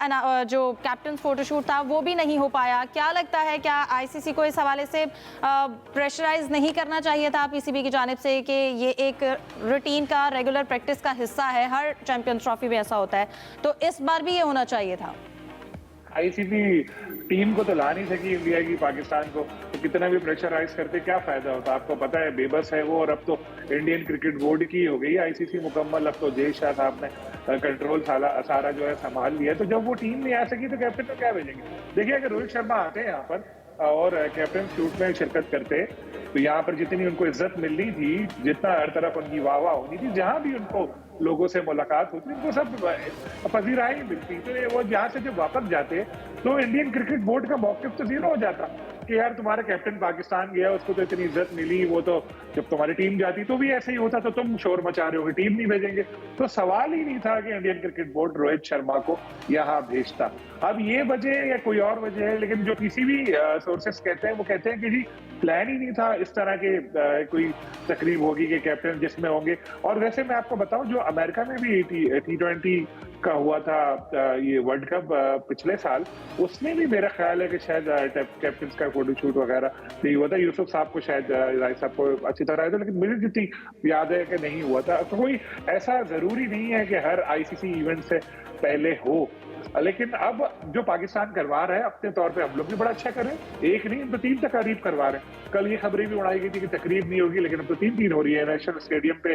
जो कैप्टन फोटोशूट था वो भी नहीं हो पाया। क्या लगता है, क्या आईसीसी को इस हवाले से प्रेशराइज नहीं करना चाहिए था पीसीबी की जानिब से कि ये एक रूटीन का, रेगुलर प्रैक्टिस का हिस्सा है, हर चैंपियंस ट्रॉफी में ऐसा होता है, तो इस बार भी ये होना चाहिए था? आईसीसी टीम को तो ला नहीं सकी इंडिया की पाकिस्तान को, तो कितना भी प्रेशराइज करते क्या फायदा होता? आपको पता है बेबस है वो, और अब तो इंडियन क्रिकेट बोर्ड की हो गई आईसीसी मुकम्मल। अब तो जय शाह साहब ने कंट्रोल सारा जो है संभाल लिया, तो जब वो टीम नहीं आ सकी तो कैप्टन को क्या भेजेंगे? देखिए, अगर रोहित शर्मा आते हैं यहाँ पर और कैप्टन शूट में शिरकत करते, तो यहाँ पर जितनी उनको इज्जत मिलनी थी, जितना हर तरफ उनकी वाह होनी थी, जहां भी उनको लोगों से मुलाकात होती, उनको सब पजीराई मिलती, तो वो जहां से जब वापस जाते तो इंडियन क्रिकेट बोर्ड का मौक़िफ़ तो जीरो हो जाता कि यार तुम्हारा कैप्टन पाकिस्तान गया, उसको तो इतनी इज्जत मिली, वो तो जब तुम्हारी टीम जाती तो भी ऐसे ही होता, तो तुम शोर मचा रहे हो कि टीम नहीं भेजेंगे। तो सवाल ही नहीं था कि Indian cricket board Rohit Sharma को यहाँ भेजता। अब ये वजह या कोई और वजह है, लेकिन जो पीसीबी सोर्सेस कहते हैं वो कहते हैं कि जी प्लान ही नहीं था इस तरह के कोई तकरीब होगी कि कैप्टन जिसमें होंगे। और वैसे मैं आपको बताऊं, जो अमेरिका में भी T20 का हुआ था ये वर्ल्ड कप पिछले साल, उसमें भी मेरा ख्याल है कि शायद कैप्टन का फोटोशूट वगैरह नहीं हुआ था। यूसुफ साहब को शायद राय साहब को अच्छी तरह आया था, लेकिन मुझे जितनी याद है कि नहीं हुआ था। तो कोई ऐसा जरूरी नहीं है कि हर ICC इवेंट से पहले हो, लेकिन अब जो पाकिस्तान करवा रहा है अपने तौर पे हम लोग भी बड़ा अच्छा कर रहे हैं। एक नहीं, तो 3 तकारीब करवा रहे हैं। कल ये खबरें भी उड़ाई गई थी कि तकरीब नहीं होगी, लेकिन अब तो 3 हो रही है। नेशनल स्टेडियम पे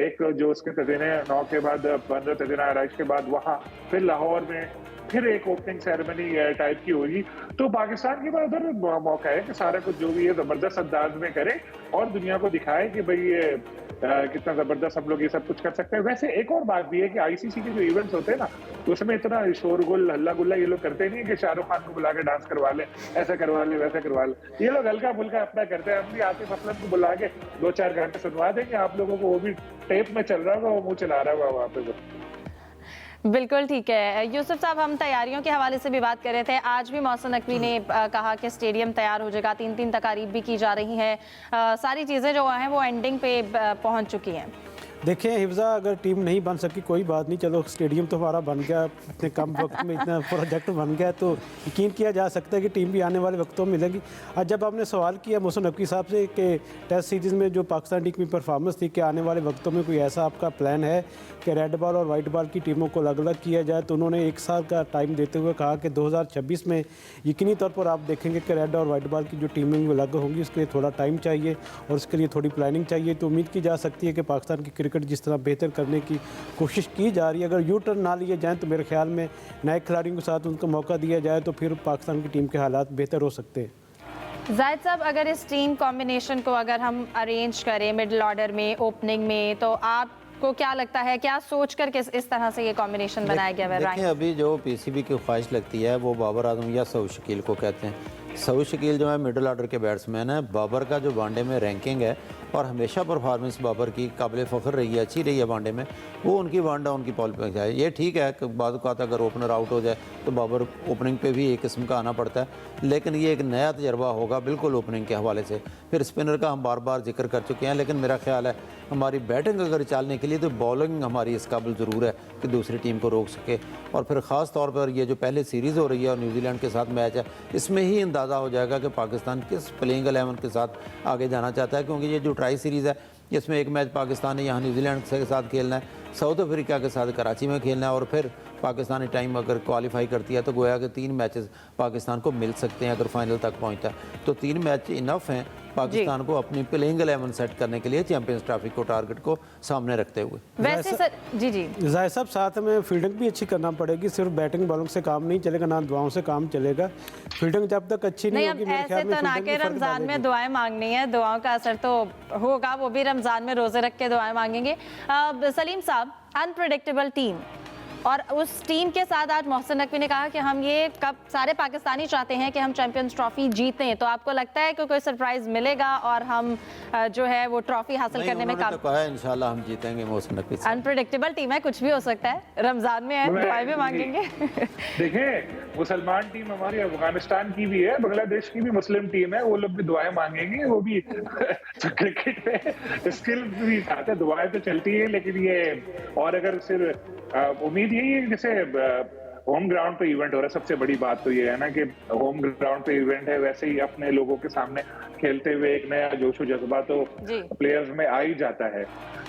एक जो उसके तदीने 9 के बाद 15 तदीना आराइश के बाद वहां, फिर लाहौर में फिर एक ओपनिंग सेरेमनी टाइप की होगी। तो पाकिस्तान के पास उधर मौका है कि सारा कुछ जो भी है जबरदस्त अंदाज में करे और दुनिया को दिखाए कि भाई ये कितना जबरदस्त हम लोग ये सब कुछ कर सकते हैं। वैसे एक और बात भी है कि ICC के जो इवेंट्स होते हैं ना, उसमें इतना शोरगुल हल्ला गुल्ला ये लोग करते नहीं है कि शाहरुख खान को बुला के डांस करवा ले, ऐसा करवा ले, वैसा करवा ले। ये लोग हल्का फुल्का अपना करते हैं। हम भी आतिफ असलम को बुला के 2-4 घंटे सुनवा देंगे आप लोगों को, वो भी टेप में चल रहा होगा, वो मुंह चला रहा होगा वहाँ पे। बिल्कुल ठीक है यूसुफ साहब, हम तैयारियों के हवाले से भी बात कर रहे थे। आज भी मोहसिन नकवी ने कहा कि स्टेडियम तैयार हो जाएगा, 3 तकारीब भी की जा रही हैं, सारी चीज़ें जो हैं वो एंडिंग पे पहुंच चुकी हैं। देखिए हिफ्जा, अगर टीम नहीं बन सकी कोई बात नहीं, चलो स्टेडियम तो हमारा बन गया, इतने कम वक्त में इतना प्रोजेक्ट बन गया, तो यकीन किया जा सकता है कि टीम भी आने वाले वक्तों में मिलेगी। आज जब आपने सवाल किया मोहसिन नकवी साहब से कि टेस्ट सीरीज़ में जो पाकिस्तान टीम की परफॉर्मेंस थी, कि आने वाले वक्तों में कोई ऐसा आपका प्लान है कि रेड बॉल और वाइट बॉल की टीमों को अलग अलग किया जाए, तो उन्होंने 1 साल का टाइम देते हुए कहा कि 2026 में यकीनी तौर पर आप देखेंगे कि रेड और वाइट बॉल की जो टीमिंग अलग होंगी, उसके लिए थोड़ा टाइम चाहिए और उसके लिए थोड़ी प्लानिंग चाहिए। तो उम्मीद की जा सकती है कि पाकिस्तान की क्रिकेट जिस तरह बेहतर करने की कोशिश की जा रही है, अगर यू टर्न ना लिए जाएँ तो मेरे ख्याल में नए खिलाड़ियों के साथ उनको मौका दिया जाए तो फिर पाकिस्तान की टीम के हालात बेहतर हो सकते हैं। जाहिद साहब, अगर इस टीम कॉम्बिनेशन को अगर हम अरेंज करें मिडिल ऑर्डर में, ओपनिंग में, तो आपको क्या लगता है, क्या सोच कर इस तरह से ये कॉम्बिनेशन बनाया गया है? देखिए, अभी जो PCB की ख्वाहिश लगती है वो बाबर आजम या सऊद शकील को कहते हैं। सऊद शकील जो है मिडिल ऑर्डर के बैट्समैन है। बाबर का जो वनडे में रैंकिंग है और हमेशा परफॉर्मेंस बाबर की काबिल फ़ख्र रही है, अच्छी रही है वनडे में, वो उनकी वन डाउन की पॉल पे जाए। ये ठीक है कि बाद औक़ात अगर ओपनर आउट हो जाए तो बाबर ओपनिंग पे भी एक किस्म का आना पड़ता है, लेकिन ये एक नया तजर्बा होगा बिल्कुल ओपनिंग के हवाले से। फिर स्पिनर का हम बार बार जिक्र कर चुके हैं, लेकिन मेरा ख्याल है हमारी बैटिंग अगर चलने के लिए तो बॉलिंग हमारी इस काबिल ज़रूर है कि दूसरी टीम को रोक सके। और फिर ख़ास तौर पर ये जो पहले सीरीज़ हो रही है और न्यूजीलैंड के साथ मैच है, इसमें ही अंदाज़ा हो जाएगा कि पाकिस्तान किस प्लेइंग 11 के साथ आगे जाना चाहता है, क्योंकि ये जो ट्राई सीरीज़ है इसमें एक मैच पाकिस्तान ने यहाँ न्यूजीलैंड के साथ खेलना है, साउथ अफ्रीका के साथ कराची में खेलना है, और फिर पाकिस्तानी टाइम अगर क्वालिफाई करती है तो गोया के 3 मैचेस पाकिस्तान को मिल सकते हैं अगर फाइनल तक पहुँचता है। तो 3 मैच इनफ हैं पाकिस्तान को अपनी प्लेइंग 11 सेट करने के लिए चैंपियंस ट्रॉफी को टारगेट को सामने रखते हुए। वैसे सर जी जाहिद साहब, साथ में फील्डिंग भी अच्छी करना पड़ेगी, सिर्फ बैटिंग बॉलिंग से काम नहीं चलेगा, ना दुआओं से काम चलेगा। फील्डिंग जब तक अच्छी नहीं होगी, मेरे ख्याल में ऐसे तो ना के रमजान में दुआएं मांगनी है, दुआओं का असर तो होगा, वो भी रमजान में रोजे रख के दुआएं मांगेंगे। सलीम साहब, अनप्रेडिक्टेबल टीम और उस टीम के साथ आज मोहसिन नकवी ने कहा कि हम ये कब सारे पाकिस्तानी चाहते हैं कि हम चैंपियंस ट्रॉफी जीतें, तो आपको लगता है कि कोई सरप्राइज मिलेगा और हम जो है वो ट्रॉफी हासिल करने में काम कहा है इंशाल्लाह हम जीतेंगे मोहसिन नकवी से। अनप्रेडिक्टेबल टीम है, कुछ भी हो सकता है, रमजान में है, दुआएं भी मांगेंगे। देखें, मुसलमान टीम हमारी अफगानिस्तान की भी है, बांग्लादेश की भी मुस्लिम टीम है, वो लोग भी दुआएं मांगेंगे, वो भी क्रिकेट में स्किल भी साथ है, दुआएं तो चलती है। लेकिन ये और अगर सिर्फ उम्मीद यही है, जैसे होम ग्राउंड पे इवेंट हो रहा है, सबसे बड़ी बात तो ये है ना कि होम ग्राउंड पे इवेंट है, वैसे ही अपने लोगों के सामने खेलते हुए एक नया जोश व जज्बा तो प्लेयर्स में आ ही जाता है।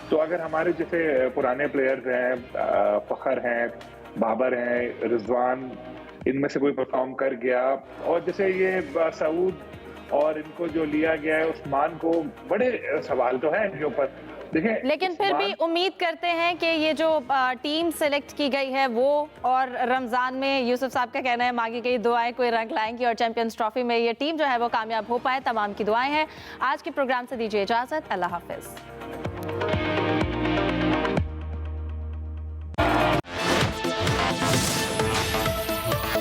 तो अगर हमारे जैसे पुराने प्लेयर्स हैं, फखर हैं, बाबर हैं, रिजवान, इनमें से कोई परफॉर्म कर गया, और जैसे ये सऊद और इनको जो लिया गया है उस्मान को, बड़े सवाल तो हैं इनके ऊपर। लेकिन फिर भी उम्मीद करते हैं कि ये जो टीम सेलेक्ट की गई है वो, और रमज़ान में यूसुफ साहब का कहना है मांगी गई दुआएं कोई रंग लाएंगी और चैंपियंस ट्रॉफी में ये टीम जो है वो कामयाब हो पाए, तमाम की दुआएं हैं। आज के प्रोग्राम से दीजिए इजाज़त, अल्लाह हाफिज़।